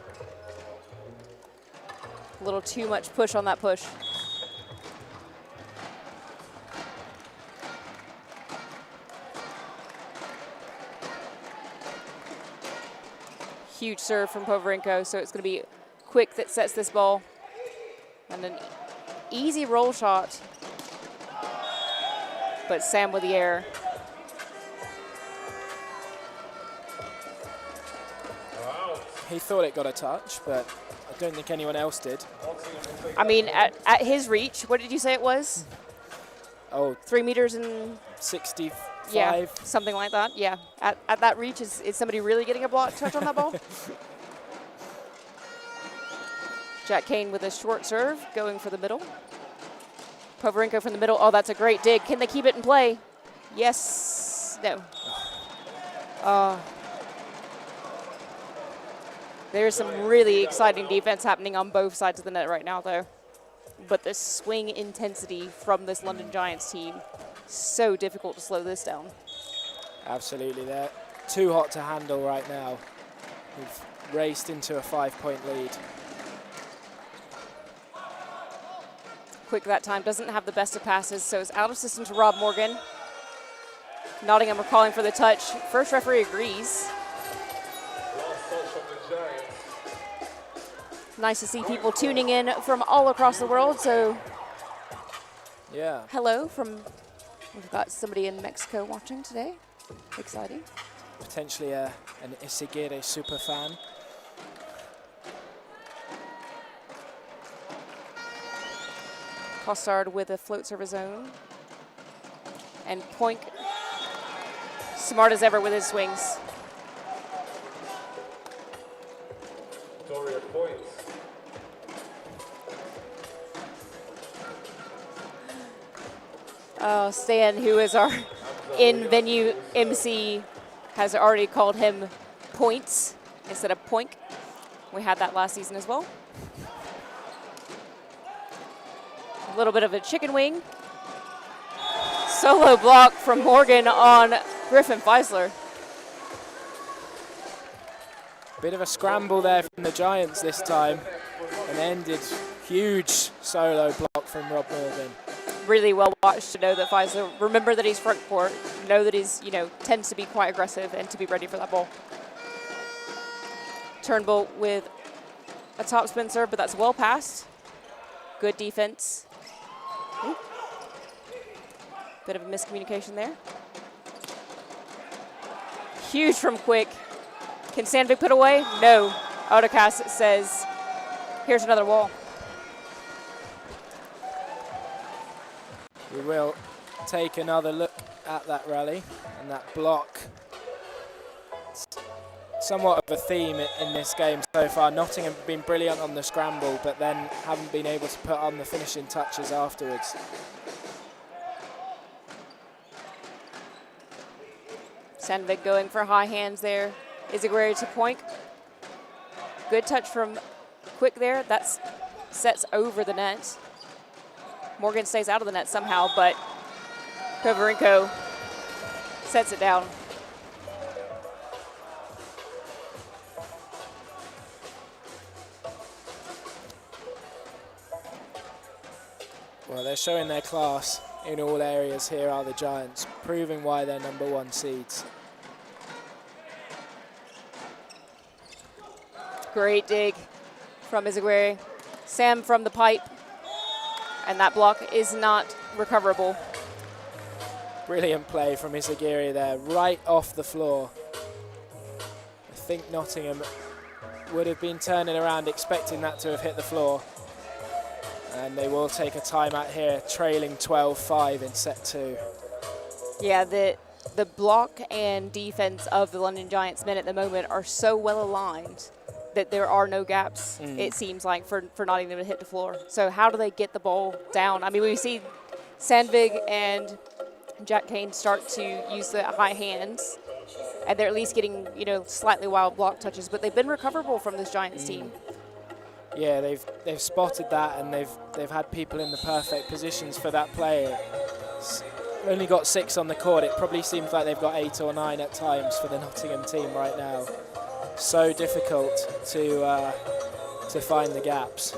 A little too much push on that push. Huge serve from Pavlenko, so it's going to be Quick that sets this ball. And an easy roll shot. But Sam with the error. He thought it got a touch, but I don't think anyone else did. I mean, at his reach, what did you say it was? Oh, 3 meters and 65. yeah, something like that. Yeah, at that reach, is somebody really getting a block touch on that ball? Jack Kane with a short serve, going for the middle. Pavlenko from the middle. Oh, that's a great dig. Can they keep it in play? Yes. No. There's some really exciting defense happening on both sides of the net right now, though. But the swing intensity from this London Giants team, so difficult to slow this down. Absolutely, they're too hot to handle right now. We've raced into a 5-point lead. Quick that time, doesn't have the best of passes, so it's out of system to Rob Morgan. Nottingham are calling for the touch. First referee agrees. Nice to see people tuning in from all across the world, so yeah. Hello we've got somebody in Mexico watching today. Exciting. Potentially an Izaguirre super fan. Costard with a float serve of his own. And Poink, smart as ever with his swings. Victoria points. Stan, who is our in-venue MC, has already called him Points instead of Poink. We had that last season as well. A little bit of a chicken wing. Solo block from Morgan on Griffin Feisler. Bit of a scramble there from the Giants this time, and ended huge solo block from Rob Morgan. Really well watched to know that Feisler, remember that he's front court, know that he's, tends to be quite aggressive and to be ready for that ball. Turnbull with a topspin serve, but that's well passed. Good defense. Ooh. Bit of a miscommunication there. Huge from Quick. Can Sandvik put away? No. Autocast says, here's another wall. We will take another look at that rally and that block. It's somewhat of a theme in this game so far. Nottingham have been brilliant on the scramble, but then haven't been able to put on the finishing touches afterwards. Sandvik going for high hands there. Izaguirre to Poink. Good touch from Quick there. That sets over the net. Morgan stays out of the net somehow, but Pavlenko sets it down. Well, they're showing their class in all areas here, are the Giants, proving why they're #1 seeds. Great dig from Izaguirre. Sam from the pipe. And that block is not recoverable. Brilliant play from Izaguirre there, right off the floor. I think Nottingham would have been turning around expecting that to have hit the floor. And they will take a timeout here, trailing 12-5 in set 2. Yeah, the block and defense of the London Giants men at the moment are so well aligned that there are no gaps, it seems like, for Nottingham to hit the floor. So how do they get the ball down? I mean, we see Sandvig and Jack Kane start to use the high hands, and they're at least getting, you know, slightly wild block touches, but they've been recoverable from this Giants team. Yeah, they've spotted that, and they've had people in the perfect positions for that play. Only got 6 on the court. It probably seems like they've got 8 or 9 at times for the Nottingham team right now. So difficult to find the gaps.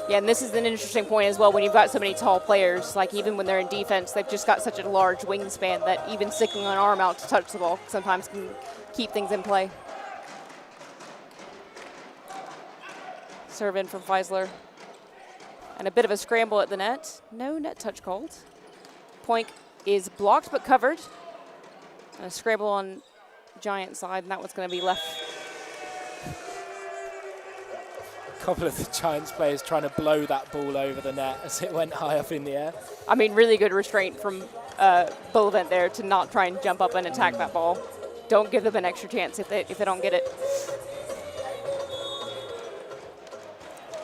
Yeah, and this is an interesting point as well when you've got so many tall players. Like, even when they're in defense, they've just got such a large wingspan that even sticking an arm out to touch the ball sometimes can keep things in play. Serve in from Feisler. And a bit of a scramble at the net. No net touch called. Point is blocked but covered. And a scramble on Giant side, and that one's going to be left. A couple of the Giants players trying to blow that ball over the net as it went high up in the air. I mean, really good restraint from Bullevent there to not try and jump up and attack that ball. Don't give them an extra chance if they don't get it.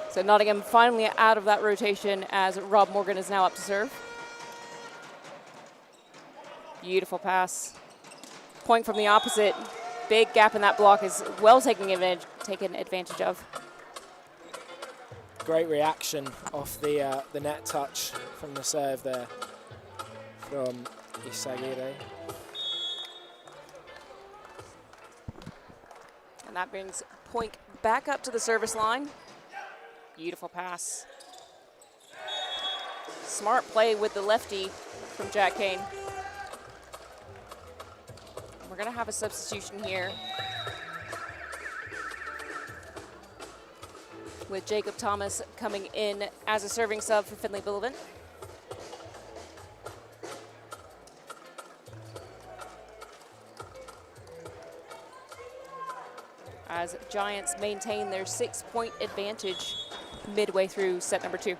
So Nottingham finally out of that rotation as Rob Morgan is now up to serve. Beautiful pass. Point from the opposite. Big gap in that block is well taken advantage of. Great reaction off the net touch from the serve there from Isagire. And that brings Point back up to the service line. Beautiful pass. Smart play with the lefty from Jack Kane. We're going to have a substitution here with Jacob Thomas coming in as a serving sub for Finley Bullevent. As Giants maintain their 6-point advantage midway through set number 2.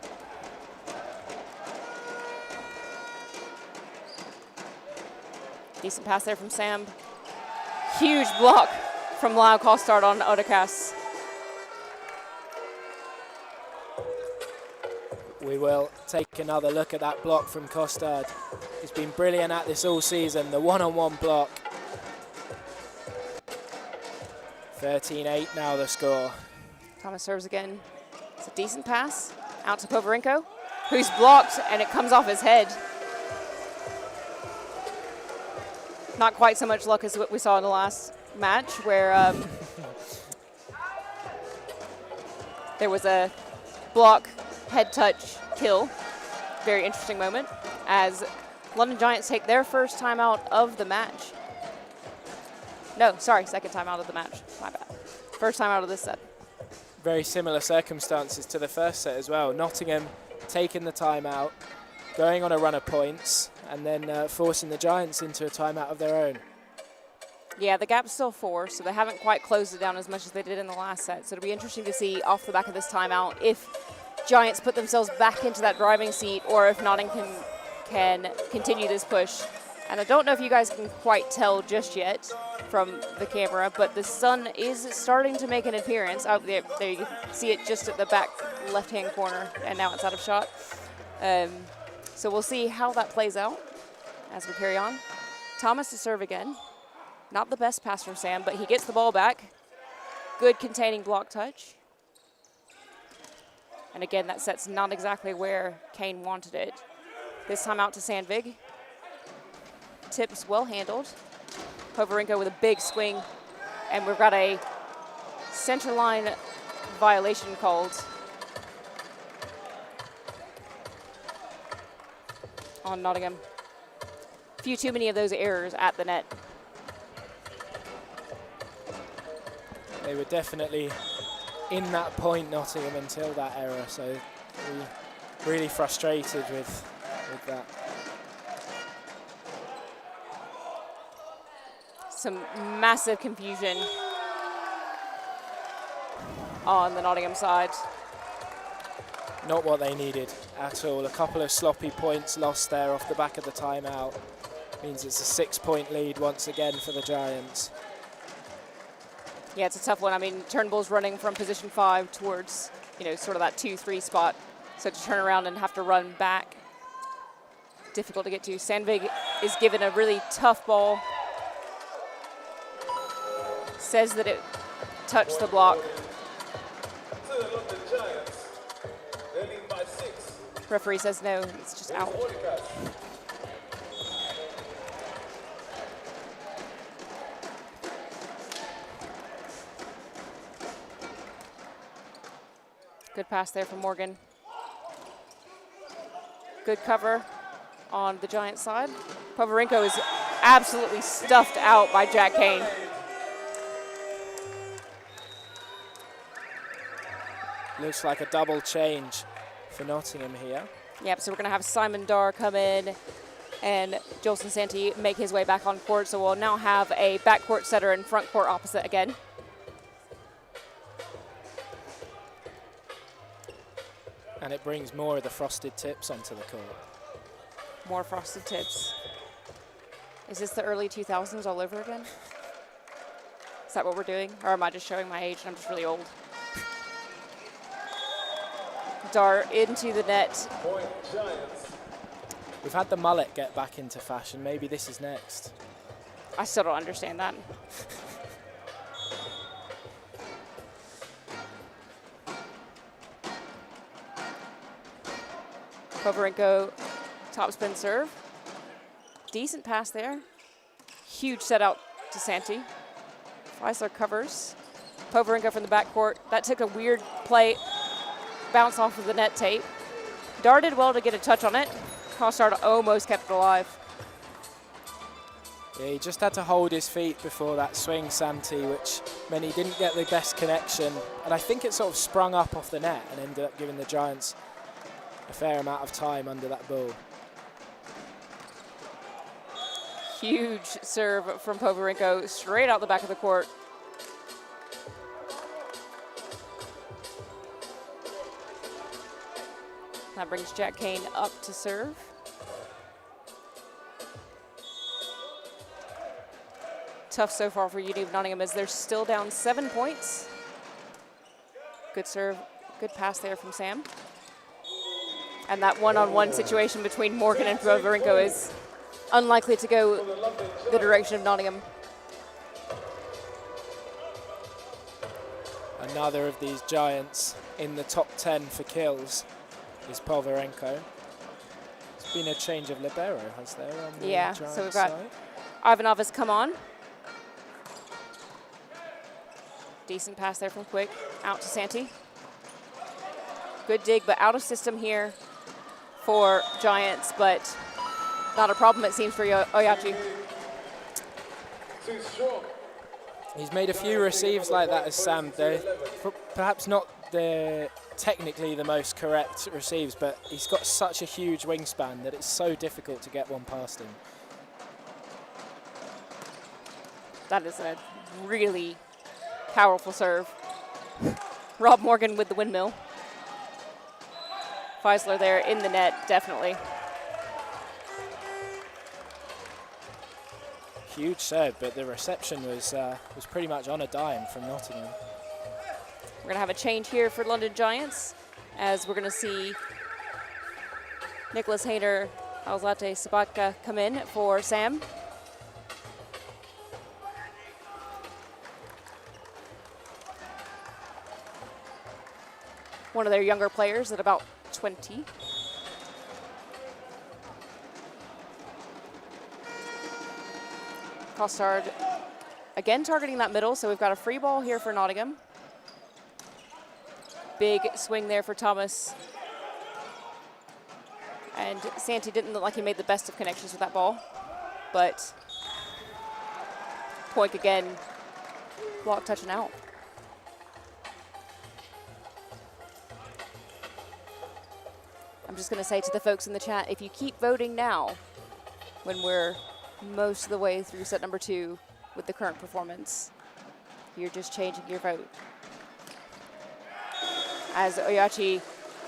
Decent pass there from Sam. Huge block from Lau Costard on Odekas. We will take another look at that block from Costard. He's been brilliant at this all season, the one-on-one block. 13-8 now the score. Thomas serves again. It's a decent pass out to Povarenko, who's blocked, and it comes off his head. Not quite so much luck as what we saw in the last match, where there was a block, head touch, kill. Very interesting moment as London Giants take their first timeout of the match. No, sorry, second timeout of the match. My bad. First time out of this set. Very similar circumstances to the first set as well. Nottingham taking the timeout, going on a run of points, and then forcing the Giants into a timeout of their own. Yeah, the gap's still 4, so they haven't quite closed it down as much as they did in the last set. So it'll be interesting to see off the back of this timeout if Giants put themselves back into that driving seat or if Nottingham can continue this push. And I don't know if you guys can quite tell just yet from the camera, but the sun is starting to make an appearance. Out there you can see it just at the back left-hand corner, and now it's out of shot. So we'll see how that plays out as we carry on. Thomas to serve again. Not the best pass from Sam, but he gets the ball back. Good containing block touch. And again, that set's not exactly where Kane wanted it. This time out to Sandvig. Tips well handled. Povarenko with a big swing. And we've got a center line violation called on Nottingham. A few too many of those errors at the net. They were definitely in that point, Nottingham, until that error, so really frustrated with that. Some massive confusion on the Nottingham side. Not what they needed at all. A couple of sloppy points lost there off the back of the timeout. Means it's a 6-point lead once again for the Giants. Yeah, it's a tough one. I mean, Turnbull's running from position 5 towards, you know, sort of that 2-3 spot. So to turn around and have to run back, difficult to get to. Sandvig is given a really tough ball. Says that it touched the block. To the London Giants. They lead by 6. Referee says no, it's just out. Good pass there from Morgan. Good cover on the Giants side. Povarenko is absolutely stuffed out by Jack Kane. Looks like a double change for Nottingham here. Yep, so we're going to have Simon Dar come in and Jolson Santee make his way back on court. So we'll now have a backcourt setter and front court opposite again. And it brings more of the frosted tips onto the court. More frosted tips. Is this the early 2000s all over again? Is that what we're doing? Or am I just showing my age and I'm just really old? Dar into the net. We've had the mullet get back into fashion. Maybe this is next. I still don't understand that. Povarenko, topspin serve. Decent pass there. Huge set out to Santee. Feisler covers. Povarenko from the backcourt. That took a weird play. Bounce off of the net tape. Dar did well to get a touch on it. Costard almost kept it alive. Yeah, he just had to hold his feet before that swing, Santee, which meant he didn't get the best connection. And I think it sort of sprung up off the net and ended up giving the Giants a fair amount of time under that ball. Huge serve from Povarenko, straight out the back of the court. That brings Jack Kane up to serve. Tough so far for Uni of Nottingham as they're still down 7 points. Good serve, good pass there from Sam. And that one-on-one situation between Morgan and Povarenko is unlikely to go the direction of Nottingham. Another of these Giants in the top 10 for kills is Povarenko. It's been a change of libero, has there? On the Yeah, Giants so we've got side? Ivanov has come on. Decent pass there from Quick, out to Santee. Good dig, but out of system here for Giants, but not a problem, it seems, for Oyachi. He's made a few receives like that as Sam. They're perhaps not technically the most correct receives, but he's got such a huge wingspan that it's so difficult to get one past him. That is a really powerful serve. Rob Morgan with the windmill. Feisler there in the net, definitely. Huge serve, but the reception was pretty much on a dime from Nottingham. We're going to have a change here for London Giants, as we're going to see Nicholas Hayner, Alzate Sabatka come in for Sam. One of their younger players at about 20. Costard again targeting that middle, so we've got a free ball here for Nottingham. Big swing there for Thomas. And Santee didn't look like he made the best of connections with that ball, but Poik again, block, touch, and out. I'm just going to say to the folks in the chat, if you keep voting now, when we're most of the way through set number 2 with the current performance, you're just changing your vote. As Oyachi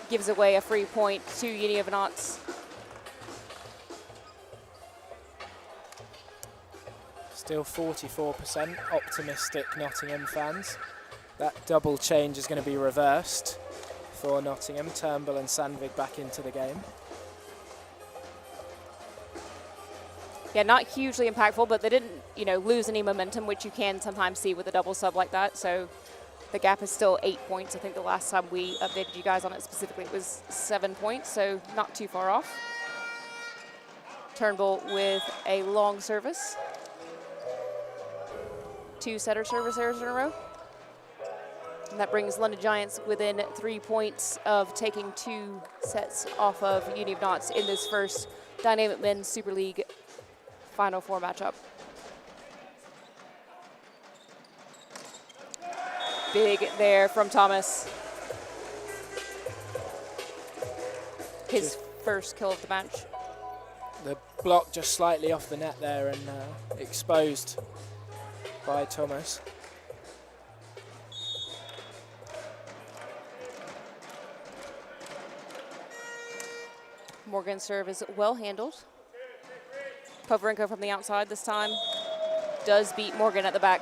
gives away a free point to Uni of Knots. Still 44% optimistic Nottingham fans. That double change is going to be reversed for Nottingham. Turnbull and Sandvik back into the game. Yeah, not hugely impactful, but they didn't, lose any momentum, which you can sometimes see with a double sub like that. So the gap is still 8 points. I think the last time we updated you guys on it specifically, it was 7 points, so not too far off. Turnbull with a long service. 2 setter service errors in a row. And that brings London Giants within 3 points of taking 2 sets off of Uni of Knots in this first Dynamik Men's Super League Final 4 matchup. Big there from Thomas. His first kill of the match. The block just slightly off the net there and exposed by Thomas. Morgan's serve is well handled. Povarenko from the outside this time does beat Morgan at the back.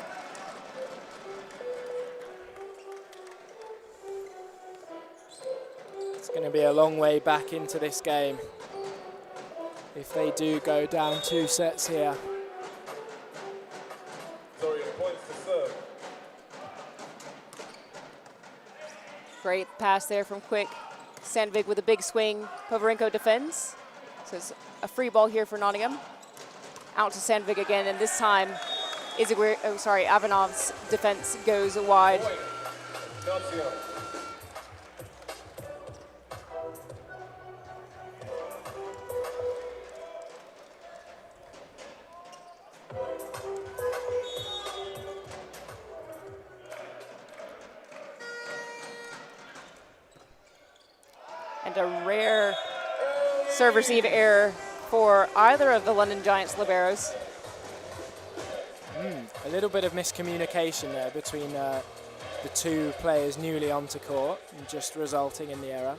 It's going to be a long way back into this game if they do go down 2 sets here. Sorry, points to serve. Great pass there from Quick. Sandvik with a big swing. Povarenko defends. So it's a free ball here for Nottingham. Out to Sandvik again, and this time Ivanov's defense goes wide. And a rare serve receive error for either of the London Giants liberos. A little bit of miscommunication there between the 2 players newly onto court, and just resulting in the error.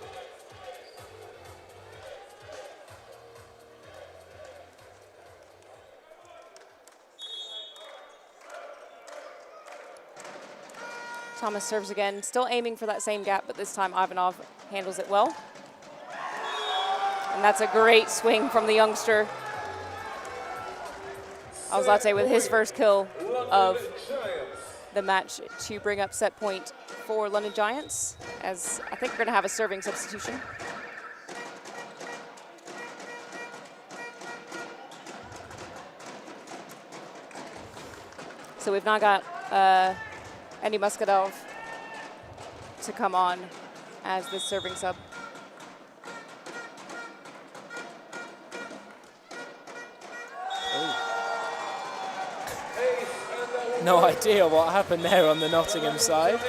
Thomas serves again, still aiming for that same gap, but this time Ivanov handles it well. And that's a great swing from the youngster. Alzate with his first kill of the match to bring up set point for London Giants, as I think we're going to have a serving substitution. So we've now got Andy Muskadov to come on as the serving sub. No idea what happened there on the Nottingham side.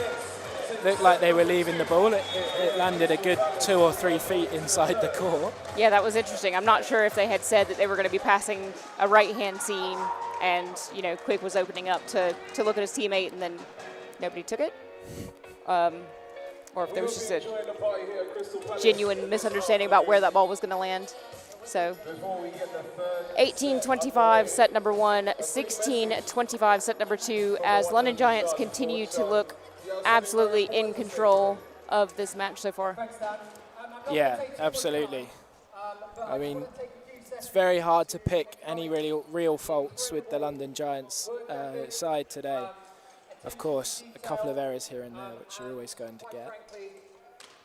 Looked like they were leaving the ball. It landed a good 2 or 3 feet inside the court. Yeah, that was interesting. I'm not sure if they had said that they were going to be passing a right-hand seam and, Quick was opening up to look at his teammate and then nobody took it. Or if there was just a genuine misunderstanding about where that ball was going to land. So 18-25 set number 1, 16-25 set number 2, as London Giants continue to look absolutely in control of this match so far. Yeah, absolutely. I mean, it's very hard to pick any real faults with the London Giants side today. Of course, a couple of errors here and there, which you're always going to get.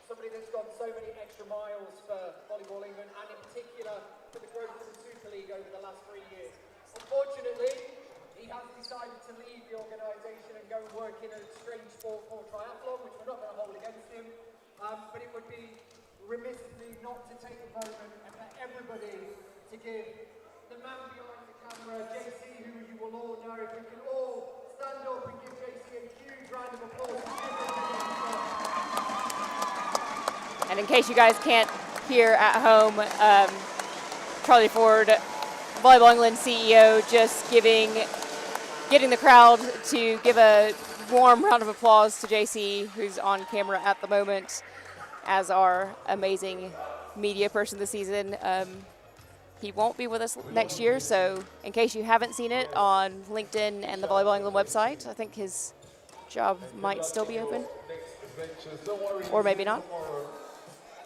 Somebody that's gone so many extra miles for Volleyball England, and in particular for the growth of the Super League over the last 3 years. Unfortunately, he has decided to leave the organisation and go and work in a strange sport called triathlon, which we're not going to hold against him. But it would be remiss of me not to take a moment and for everybody to give the man behind the camera, JC, who you will all know, if we can all stand up and give JC a huge round of applause. And in case you guys can't hear at home, Charlie Ford, Volleyball England CEO, just getting the crowd to give a warm round of applause to JC, who's on camera at the moment as our amazing media person this season. he won't be with us next year, so in case you haven't seen it on LinkedIn and the Volleyball England website, I think his job might still be open, or maybe not.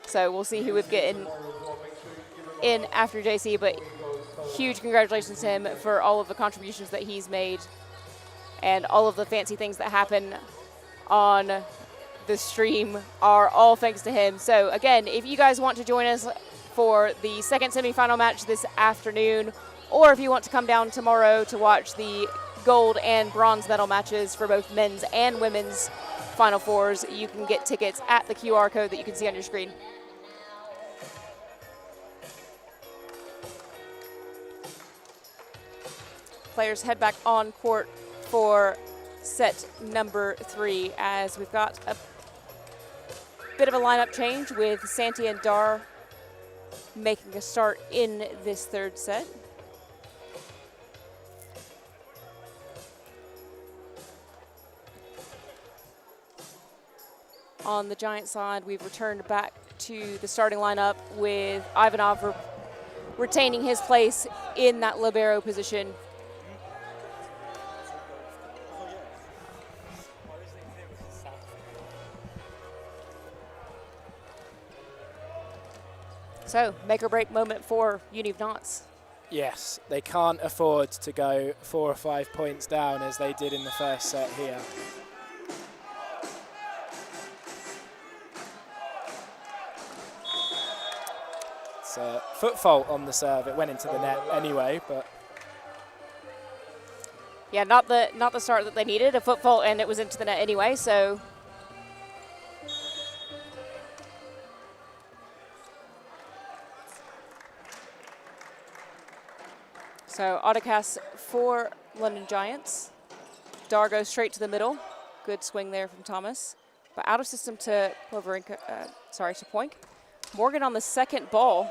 So we'll see who would get in after JC, but huge congratulations to him for all of the contributions that he's made and all of the fancy things that happen on the stream are all thanks to him. So again, if you guys want to join us for the second semifinal match this afternoon, or if you want to come down tomorrow to watch the gold and bronze medal matches for both men's and women's Final Fours, you can get tickets at the QR code that you can see on your screen. Players head back on court for set number 3, as we've got a bit of a lineup change with Santi and Dar making a start in this third set. On the Giant side, we've returned back to the starting lineup with Ivanov retaining his place in that libero position. So, make or break moment for Univ Knots. Yes, they can't afford to go 4 or 5 points down as they did in the first set here. It's a foot fault on the serve. It went into the net anyway, but yeah, not the start that they needed. A foot fault, and it was into the net anyway. So. So Autocast for London Giants. Dar goes straight to the middle. Good swing there from Thomas. But out of system to Poverenko, to Poink. Morgan on the second ball.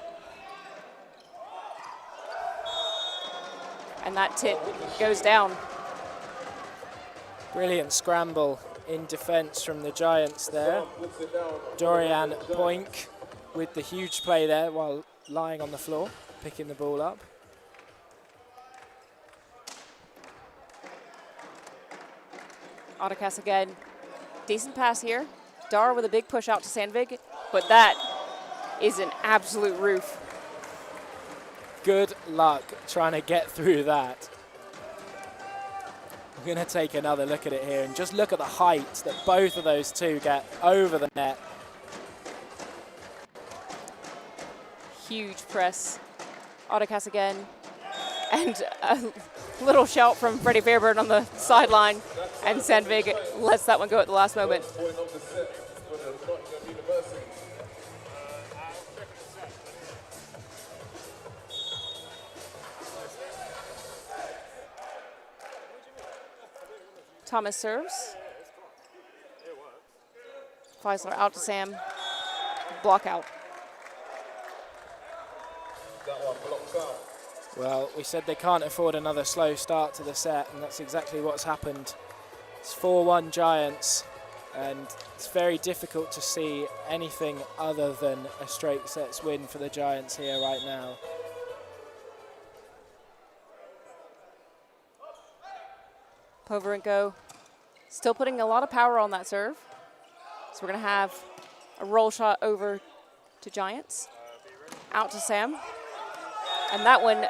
And that tip goes down. Brilliant scramble in defense from the Giants there. Dorian Poink with the huge play there while lying on the floor, picking the ball up. Autocast again. Decent pass here. Dar with a big push out to Sandvig, but that is an absolute roof. Good luck trying to get through that. We're going to take another look at it here and just look at the height that both of those two get over the net. Huge press. Autocast again. And a little shout from Freddie Fairburn on the sideline, and Sandvig lets that one go at the last moment. Thomas serves. Feisler out to Sam. Block out. Well, we said they can't afford another slow start to the set, and that's exactly what's happened. It's 4-1 Giants, and it's very difficult to see anything other than a straight sets win for the Giants here right now. Poverenko still putting a lot of power on that serve. So we're going to have a roll shot over to Giants. Out to Sam. And that one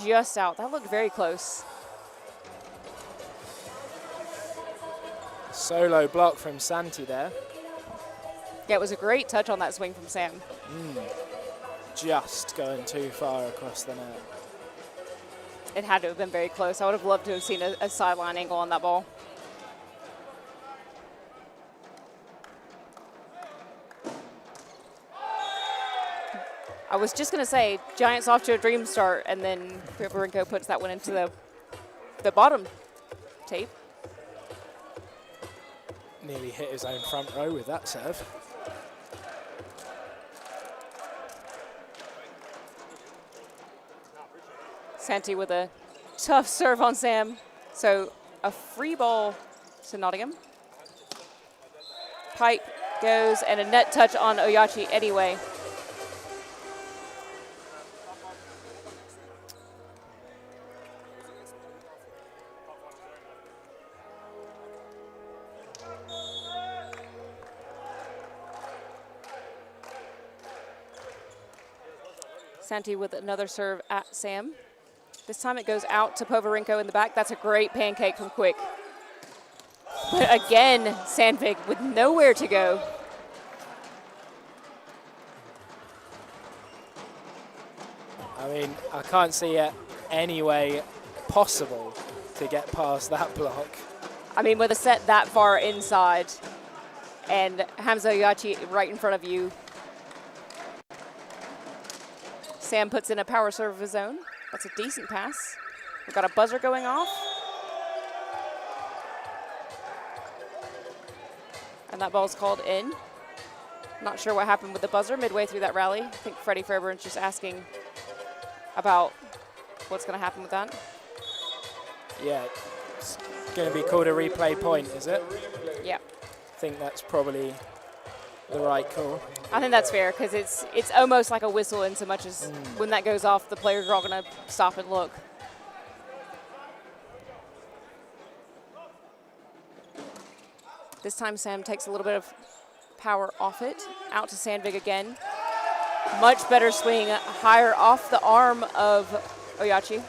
just out. That looked very close. Solo block from Santi there. Yeah, it was a great touch on that swing from Sam. Just going too far across the net. It had to have been very close. I would have loved to have seen a sideline angle on that ball. I was just going to say, Giants off to a dream start, and then Poverenko puts that one into the bottom tape. Nearly hit his own front row with that serve. Santi with a tough serve on Sam. So a free ball to Nottingham. Pipe goes, and a net touch on Oyachi anyway. Santi with another serve at Sam. This time it goes out to Povarenko in the back. That's a great pancake from Quick. But again, Sandvik with nowhere to go. I mean, I can't see any way possible to get past that block. I mean, with a set that far inside and Hamza Oyachi right in front of you. Sam puts in a power serve of his own. That's a decent pass. We've got a buzzer going off. And that ball's called in. Not sure what happened with the buzzer midway through that rally. I think Freddie Fairbairn's just asking about what's going to happen with that. Yeah, it's going to be called a replay point, is it? Yeah. I think that's probably the right call. I think that's fair because it's almost like a whistle in so much as when that goes off, the players are all going to stop and look. This time Sam takes a little bit of power off it, out to Sandvik again. Much better swing, higher off the arm of Oyachi.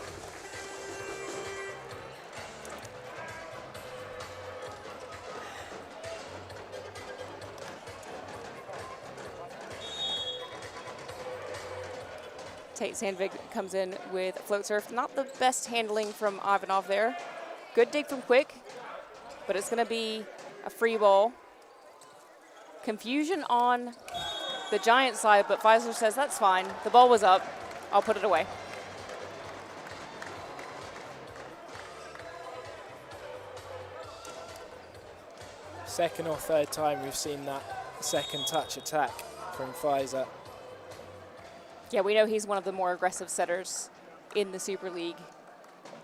Tate Sandvik comes in with float surf. Not the best handling from Ivanov there. Good dig from Quick, but it's going to be a free ball. Confusion on the Giant side, but Feisler says that's fine. The ball was up. I'll put it away. Second or third time we've seen that second touch attack from Pfizer. Yeah, we know he's one of the more aggressive setters in the Super League,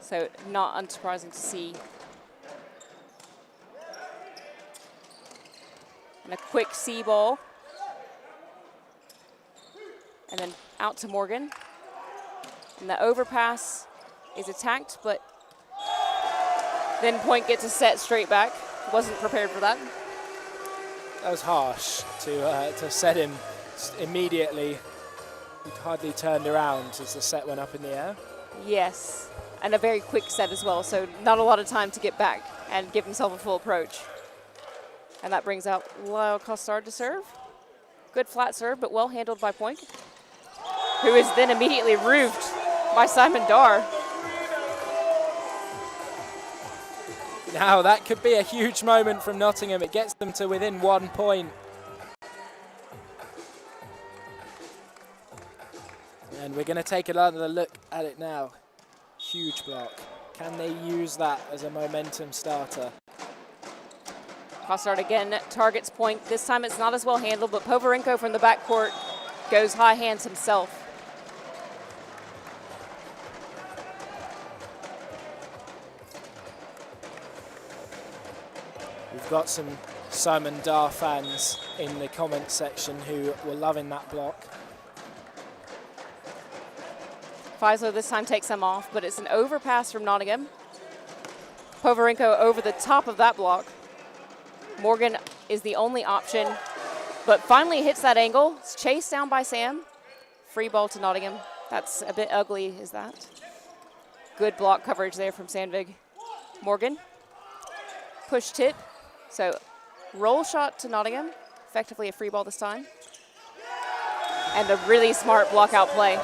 so not unsurprising to see. And a quick C ball. And then out to Morgan. And the overpass is attacked, but then Point gets a set straight back. Wasn't prepared for that. That was harsh to set him immediately. He hardly turned around as the set went up in the air. Yes, and a very quick set as well, so not a lot of time to get back and give himself a full approach. And that brings out Lyle Costard to serve. Good flat serve, but well handled by Point, who is then immediately roofed by Simon Dar. Now that could be a huge moment from Nottingham. It gets them to within 1 point. And we're going to take another look at it now. Huge block. Can they use that as a momentum starter? Costard again targets Point. This time it's not as well handled, but Povarenko from the backcourt goes high hands himself. We've got some Simon Dar fans in the comment section who were loving that block. Feisler this time takes them off, but it's an overpass from Nottingham. Povarenko over the top of that block. Morgan is the only option, but finally hits that angle. It's chased down by Sam. Free ball to Nottingham. That's a bit ugly, is that? Good block coverage there from Sandvik. Morgan, push tip. So roll shot to Nottingham. Effectively a free ball this time. And a really smart block out play.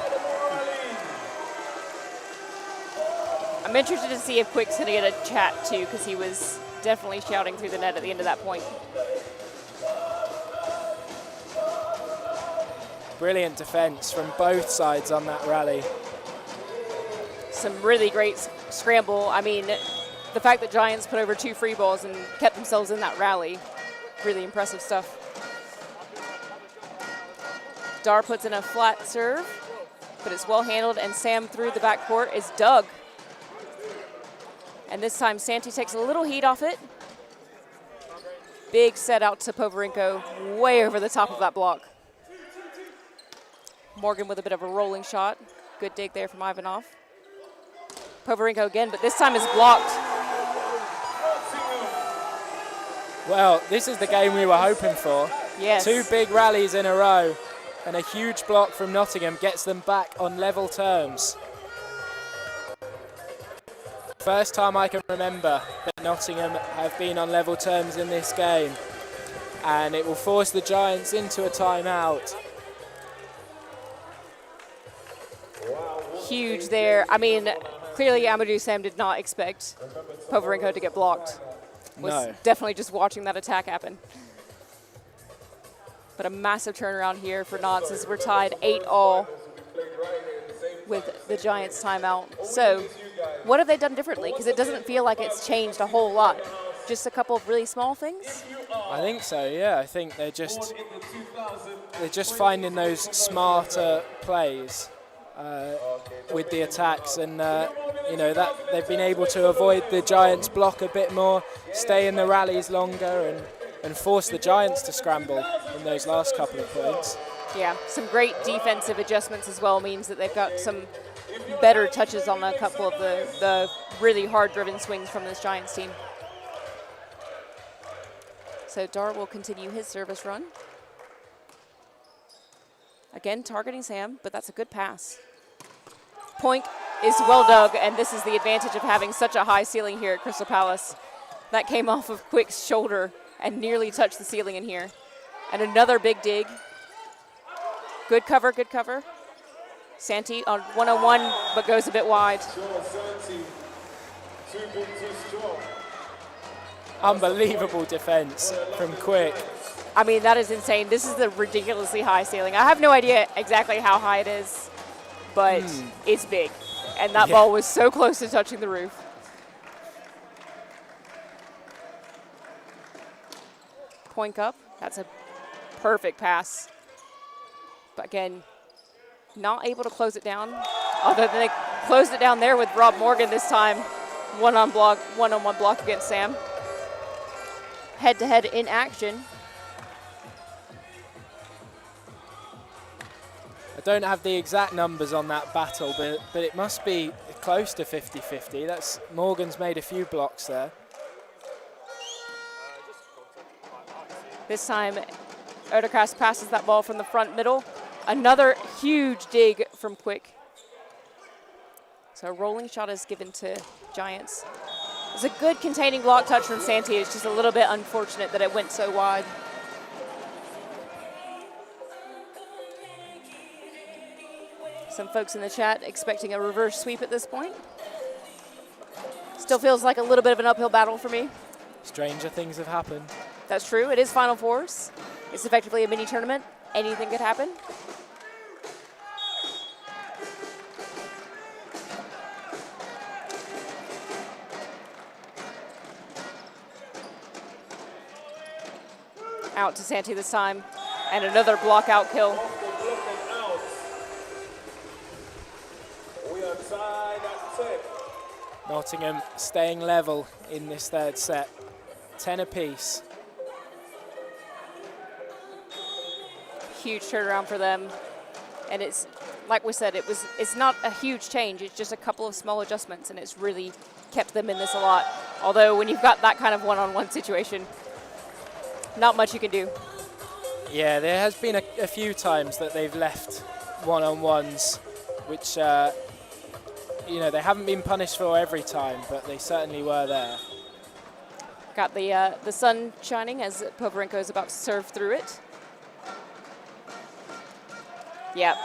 I'm interested to see if Quick's going to get a chat too, because he was definitely shouting through the net at the end of that point. Brilliant defense from both sides on that rally. Some really great scramble. I mean, the fact that Giants put over 2 free balls and kept themselves in that rally, really impressive stuff. Dar puts in a flat serve, but it's well handled, and Sam through the backcourt is dug. And this time Santi takes a little heat off it. Big set out to Povarenko, way over the top of that block. Morgan with a bit of a rolling shot. Good dig there from Ivanov. Povarenko again, but this time is blocked. Well, this is the game we were hoping for. Yes. 2 big rallies in a row. And a huge block from Nottingham gets them back on level terms. First time I can remember that Nottingham have been on level terms in this game. And it will force the Giants into a timeout. Huge there. I mean, clearly Amadou Sam did not expect Povarenko to get blocked. Was definitely just watching that attack happen. But a massive turnaround here for Knots as we're tied 8-all with the Giants timeout. So what have they done differently? Because it doesn't feel like it's changed a whole lot. Just a couple of really small things? I think so, yeah. I think they're just finding those smarter plays with the attacks, and you know, that they've been able to avoid the Giants' block a bit more, stay in the rallies longer, and force the Giants to scramble in those last couple of points. Yeah, some great defensive adjustments as well means that they've got some better touches on a couple of the really hard-driven swings from this Giants team. So Dart will continue his service run. Again, targeting Sam, but that's a good pass. Point is well dug, and this is the advantage of having such a high ceiling here at Crystal Palace. That came off of Quick's shoulder and nearly touched the ceiling in here. And another big dig. Good cover, good cover. Santi on one-on-one, but goes a bit wide. Unbelievable defense from Quick. I mean, that is insane. This is a ridiculously high ceiling. I have no idea exactly how high it is, but it's big. And that ball was so close to touching the roof. Point up. That's a perfect pass. But again, not able to close it down. Although they closed it down there with Rob Morgan this time. One-on-one block against Sam. Head-to-head in action. I don't have the exact numbers on that battle, but it must be close to 50-50. That's Morgan's made a few blocks there. This time, Oderkras passes that ball from the front middle. Another huge dig from Quick. So a rolling shot is given to Giants. It's a good containing block touch from Santi. It's just a little bit unfortunate that it went so wide. Some folks in the chat expecting a reverse sweep at this point. Still feels like a little bit of an uphill battle for me. Stranger things have happened. That's true. It is Final Fours. It's effectively a mini tournament. Anything could happen. Out to Santi this time. And another block out kill. Nottingham staying level in this third set. 10 apiece. Huge turnaround for them. And it's, like we said, it's not a huge change. It's just a couple of small adjustments, and it's really kept them in this a lot. Although when you've got that kind of one-on-one situation, not much you can do. Yeah, there has been a few times that they've left one-on-ones, which, you know, they haven't been punished for every time, but they certainly were there. Got the sun shining as Povarenko is about to serve through it. Yeah,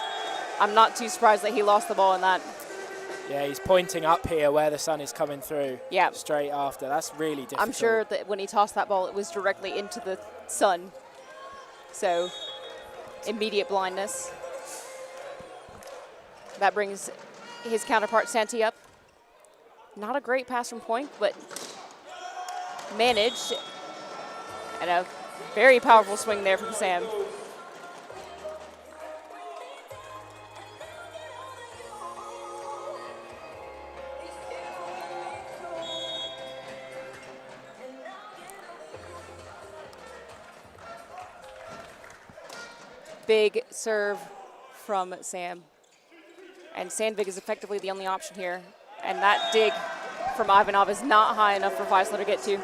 I'm not too surprised that he lost the ball in that. Yeah, he's pointing up here where the sun is coming through. Yeah. Straight after. That's really difficult. I'm sure that when he tossed that ball, it was directly into the sun. So, immediate blindness. That brings his counterpart Santi up. Not a great pass from point, but managed. And a very powerful swing there from Sam. Big serve from Sam. And Sandvik is effectively the only option here. And that dig from Ivanov is not high enough for Weissler to get to.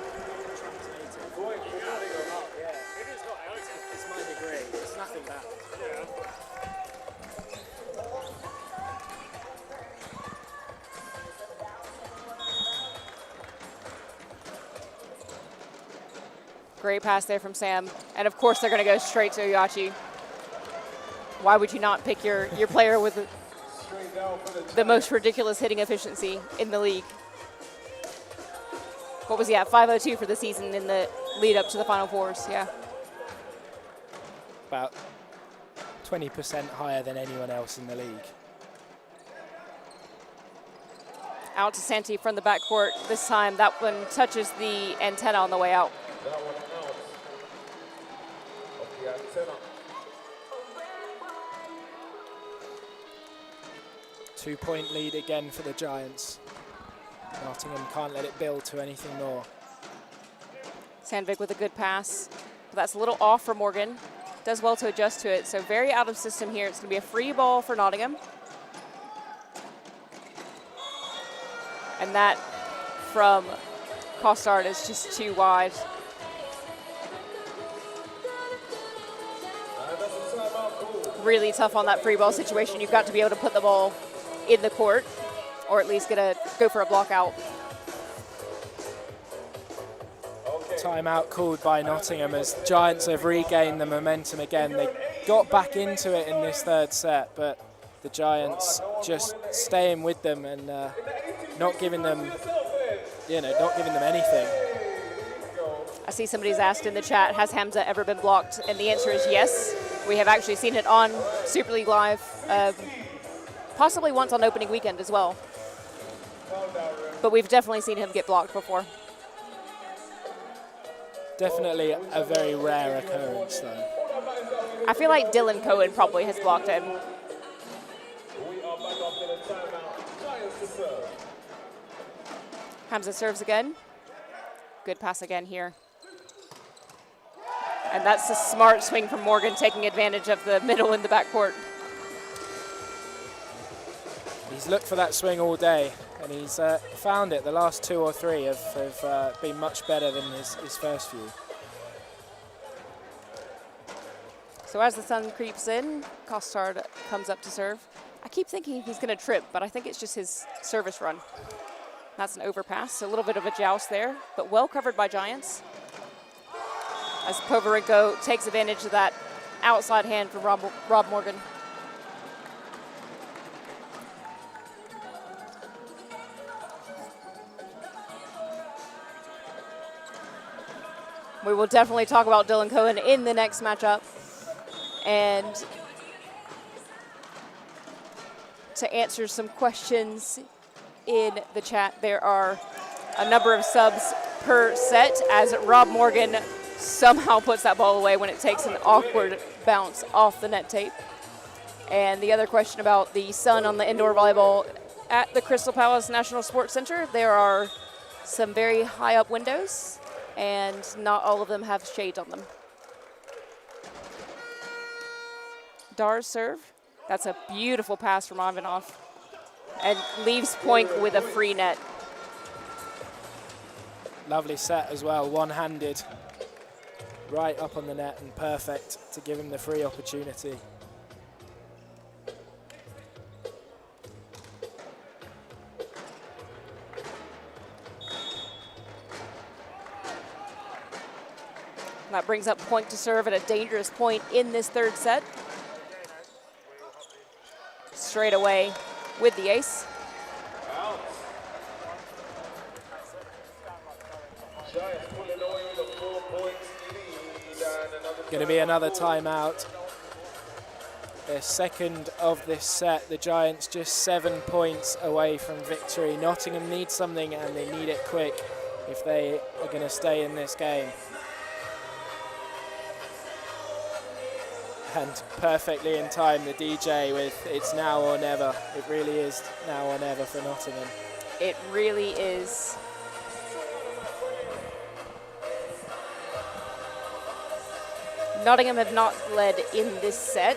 Great pass there from Sam. And of course they're going to go straight to Oyachi. Why would you not pick your player with the most ridiculous hitting efficiency in the league? What was he at? 502 for the season in the lead up to the Final Fours, yeah. About 20% higher than anyone else in the league. Out to Santi from the backcourt. This time that one touches the antenna on the way out. That one out of the antenna. 2-point lead again for the Giants. Nottingham can't let it build to anything more. Sandvik with a good pass. But that's a little off for Morgan. Does well to adjust to it. So very out of system here. It's going to be a free ball for Nottingham. And that from Costard is just too wide. Really tough on that free ball situation. You've got to be able to put the ball in the court, or at least go for a block out. Timeout called by Nottingham as Giants have regained the momentum again. They got back into it in this third set, but the Giants just staying with them and not giving them, not giving them anything. I see somebody's asked in the chat, has Hamza ever been blocked? And the answer is yes. We have actually seen it on Super League Live, possibly once on opening weekend as well. But we've definitely seen him get blocked before. Definitely a very rare occurrence, though. I feel like Dylan Cohen probably has blocked him. Hamza serves again. Good pass again here. And that's a smart swing from Morgan, taking advantage of the middle in the backcourt. He's looked for that swing all day, and he's found it. The last 2 or 3 have been much better than his first few. So as the sun creeps in, Costard comes up to serve. I keep thinking he's going to trip, but I think it's just his service run. That's an overpass, a little bit of a joust there, but well covered by Giants. As Povarenko takes advantage of that outside hand from Rob Morgan. We will definitely talk about Dylan Cohen in the next matchup. And to answer some questions in the chat, there are a number of subs per set as Rob Morgan somehow puts that ball away when it takes an awkward bounce off the net tape. And the other question about the sun on the indoor volleyball at the Crystal Palace National Sports Center, there are some very high up windows and not all of them have shades on them. Dar's serve. That's a beautiful pass from Ivanov. And leaves point with a free net. Lovely set as well, one-handed. Right up on the net and perfect to give him the free opportunity. That brings up point to serve at a dangerous point in this third set. Straight away with the ace. Going to be another timeout. Their second of this set. The Giants just 7 points away from victory. Nottingham needs something and they need it quick if they are going to stay in this game. And perfectly in time, the DJ with "It's now or never." It really is now or never for Nottingham. It really is. Nottingham have not led in this set.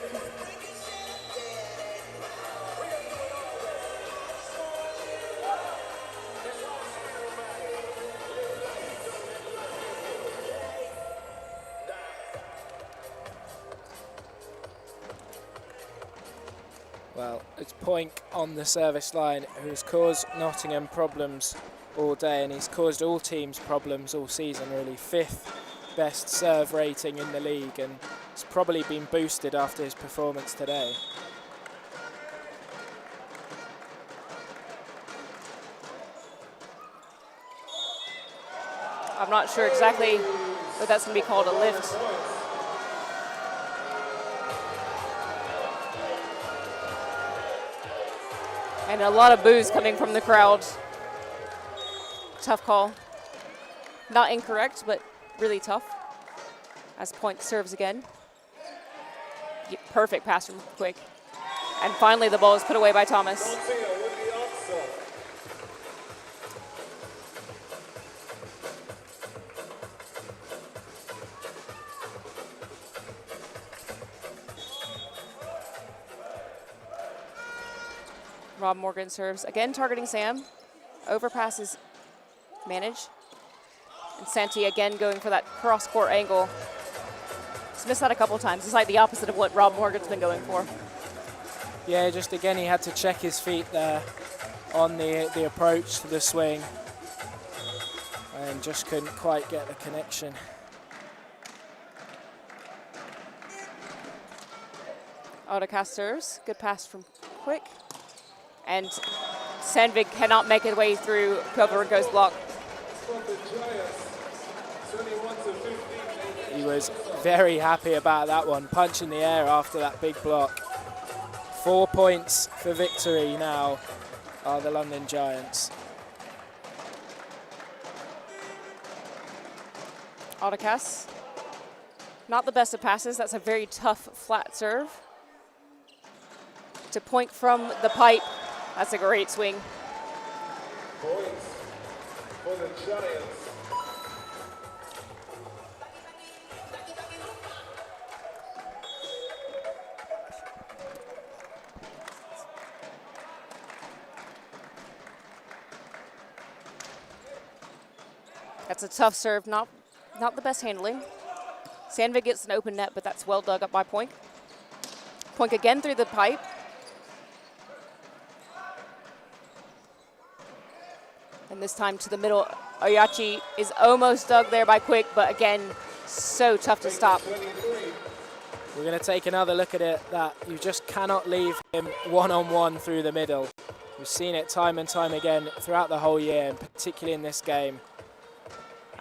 Well, it's Poink on the service line who's caused Nottingham problems all day, and he's caused all teams problems all season, really. 5th best serve rating in the league, and it's probably been boosted after his performance today. I'm not sure exactly what that's going to be called, a lift. And a lot of boos coming from the crowd. Tough call. Not incorrect, but really tough. As point serves again. Perfect pass from Quick. And finally the ball is put away by Thomas. Rob Morgan serves, again targeting Sam. Overpass is managed. And Santi again going for that cross-court angle. He's missed that a couple times. It's like the opposite of what Rob Morgan's been going for. Yeah, just again he had to check his feet there on the approach to the swing. And just couldn't quite get the connection. Autocast serves, good pass from Quick. And Sandvik cannot make his way through Kovarenko's block. He was very happy about that one, punch in the air after that big block. 4 points for victory now are the London Giants. Autocast, not the best of passes. That's a very tough flat serve. To point from the pipe. That's a great swing. Points for the Giants. That's a tough serve, not the best handling. Sandvik gets an open net, but that's well dug up by Poink. Poink again through the pipe. And this time to the middle. Oyachi is almost dug there by Quick, but again, so tough to stop. We're going to take another look at it, that you just cannot leave him one-on-one through the middle. We've seen it time and time again throughout the whole year, and particularly in this game.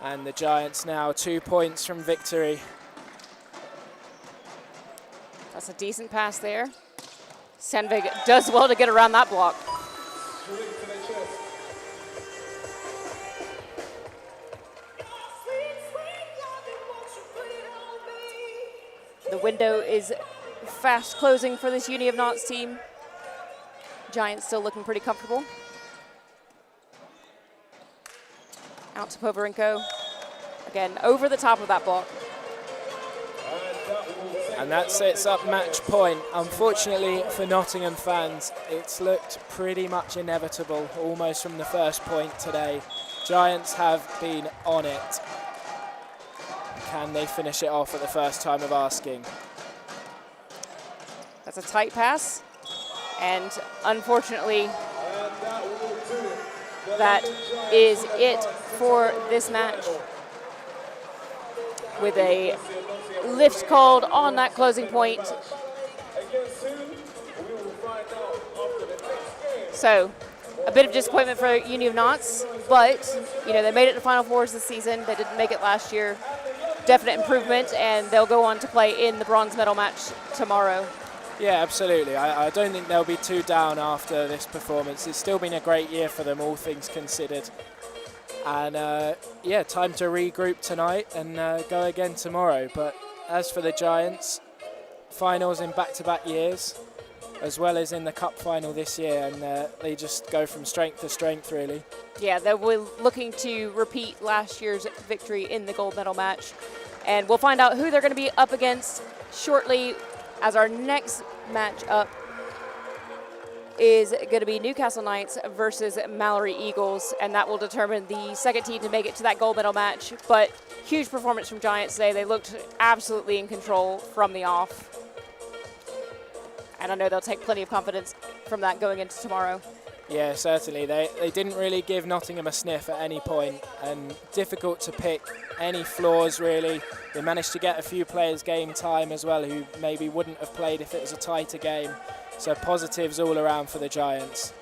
And the Giants now 2 points from victory. That's a decent pass there. Sandvik does well to get around that block. The window is fast closing for this Uni of Knots team. Giants still looking pretty comfortable. Out to Povarenko. Again, over the top of that block. And that sets up match point. Unfortunately for Nottingham fans, it's looked pretty much inevitable almost from the first point today. Giants have been on it. Can they finish it off at the first time of asking? That's a tight pass. And unfortunately, that is it for this match. With a lift called on that closing point. So, a bit of disappointment for Uni of Knots, but you know, they made it to Final Fours this season. They didn't make it last year. Definite improvement, and they'll go on to play in the bronze medal match tomorrow. Yeah, absolutely. I don't think they'll be too down after this performance. It's still been a great year for them, all things considered. And yeah, time to regroup tonight and go again tomorrow. But as for the Giants, finals in back-to-back years, as well as in the cup final this year, and they just go from strength to strength, really. Yeah, they were looking to repeat last year's victory in the gold medal match. And we'll find out who they're going to be up against shortly, as our next match up is going to be Newcastle Knights versus Mallory Eagles, and that will determine the second team to make it to that gold medal match. But huge performance from Giants today. They looked absolutely in control from the off. And I know they'll take plenty of confidence from that going into tomorrow. Yeah, certainly. They didn't really give Nottingham a sniff at any point, and difficult to pick any flaws, really. They managed to get a few players game time as well who maybe wouldn't have played if it was a tighter game. So positives all around for the Giants.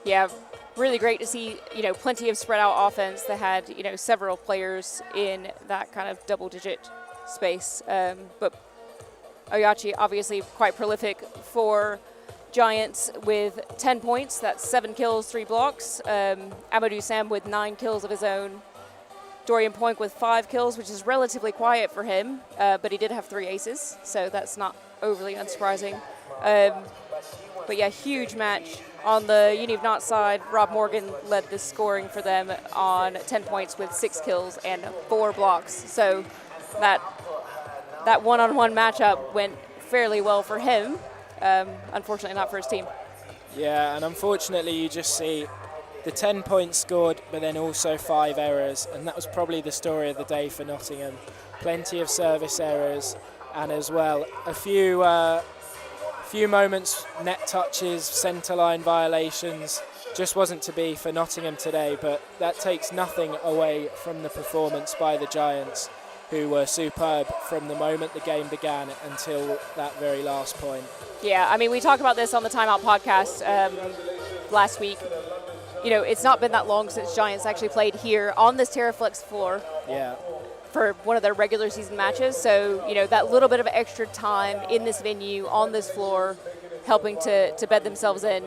Yeah, really great to see, plenty of spread out offense that had, several players in that kind of double-digit space. But Oyachi obviously quite prolific for Giants with 10 points. That's 7 kills, 3 blocks. Amadou Sam with 9 kills of his own. Dorian Poink with 5 kills, which is relatively quiet for him, but he did have 3 aces, so that's not overly unsurprising. But yeah, huge match. On the Uni of Not side, Rob Morgan led the scoring for them on 10 points with 6 kills and 4 blocks. So that one-on-one matchup went fairly well for him. Unfortunately not for his team. Yeah, and unfortunately you just see the 10 points scored, but then also 5 errors, and that was probably the story of the day for Nottingham. Plenty of service errors, and as well a few moments, net touches, centre line violations. Just wasn't to be for Nottingham today, but that takes nothing away from the performance by the Giants, who were superb from the moment the game began until that very last point. Yeah, I mean, we talked about this on the Timeout podcast last week. It's not been that long since Giants actually played here on this Terraflex floor. Yeah. For one of their regular season matches. So, that little bit of extra time in this venue, on this floor, helping to bed themselves in.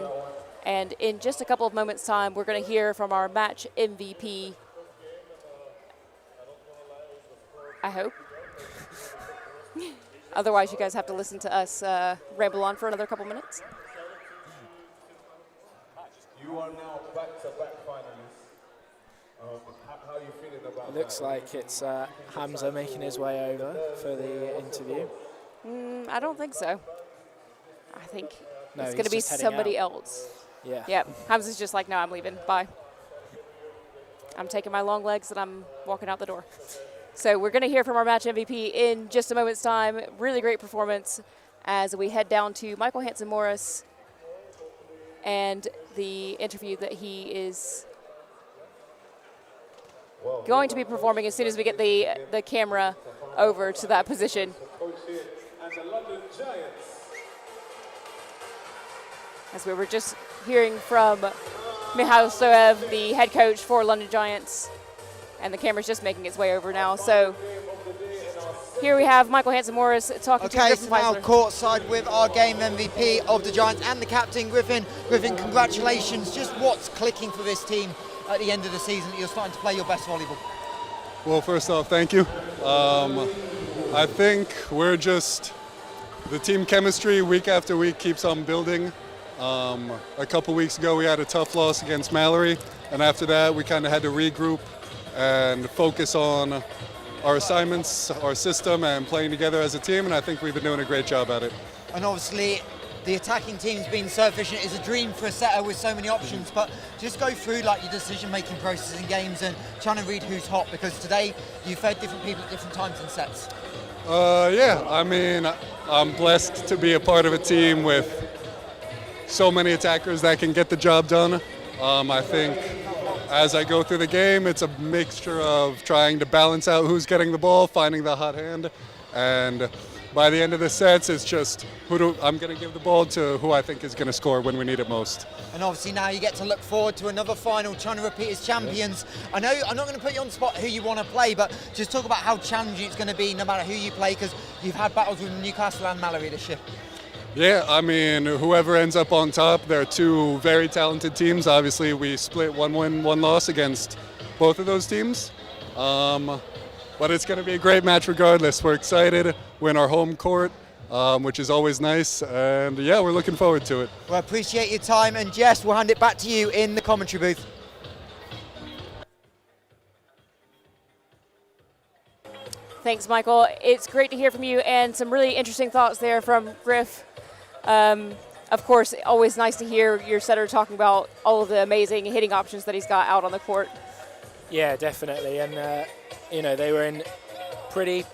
And in just a couple of moments' time, we're going to hear from our match MVP. I hope. Otherwise, you guys have to listen to us ramble on for another couple minutes. You are now back-to-back finalists. How are you feeling about Looks like it's Hamza making his way over for the interview. I don't think so. I think No, it's going to be somebody else. Yeah. Yeah, Hamza's just like, no, I'm leaving. Bye. I'm taking my long legs and I'm walking out the door. So we're going to hear from our match MVP in just a moment's time. Really great performance as we head down to Michael Hansen-Morris and the interview that he is going to be performing as soon as we get the camera over to that position. As we were just hearing from Michal Stoev, the head coach for London Giants, and the camera's just making its way over now. So here we have Michael Hansen-Morris talking to Griffin so now Weisler. courtside with our game MVP of the Giants and the captain, Griffin. Griffin, congratulations. Just what's clicking for this team at the end of the season that you're starting to play your best volleyball? Well, first off, thank you. I think we're just, the team chemistry week after week keeps on building. A couple weeks ago we had a tough loss against Mallory, and after that we kind of had to regroup and focus on our assignments, our system, and playing together as a team, and I think we've been doing a great job at it. And obviously the attacking team's been so efficient. It's a dream for a setter with so many options, but just go through like your decision-making process in games and trying to read who's hot, because today you fed different people at different times in sets. Yeah, I mean, I'm blessed to be a part of a team with so many attackers that can get the job done. I think as I go through the game, it's a mixture of trying to balance out who's getting the ball, finding the hot hand, and by the end of the sets, it's just I'm going to give the ball to who I think is going to score when we need it most. And obviously now you get to look forward to another final, trying to repeat as champions. I know I'm not going to put you on the spot who you want to play, but just talk about how challenging it's going to be no matter who you play, because you've had battles with Newcastle and Mallory this year. Yeah, I mean, whoever ends up on top, they're two very talented teams. Obviously, we split 1 win, 1 loss against both of those teams. But it's going to be a great match regardless. We're excited. We're in our home court, which is always nice. And yeah, we're looking forward to it. Well, I appreciate your time. And Jess, we'll hand it back to you in the commentary booth. Thanks, Michael. It's great to hear from you, and some really interesting thoughts there from Griff. Of course, always nice to hear your setter talking about all of the amazing hitting options that he's got out on the court. Yeah, definitely. And, they were in pretty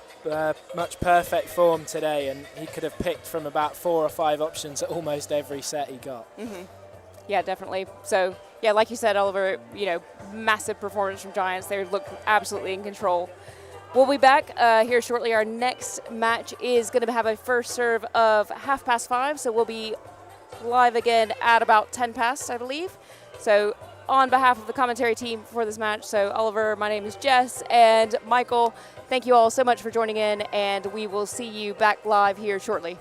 much perfect form today, and he could have picked from about 4 or 5 options at almost every set he got. Mm-hmm. Yeah, definitely. So, yeah, like you said, Oliver, massive performance from Giants. They look absolutely in control. We'll be back here shortly. Our next match is going to have a first serve of 5:30, so we'll be live again at about 10 past, I believe. So on behalf of the commentary team for this match, so Oliver, my name is Jess, and Michael, thank you all so much for joining in, and we will see you back live here shortly.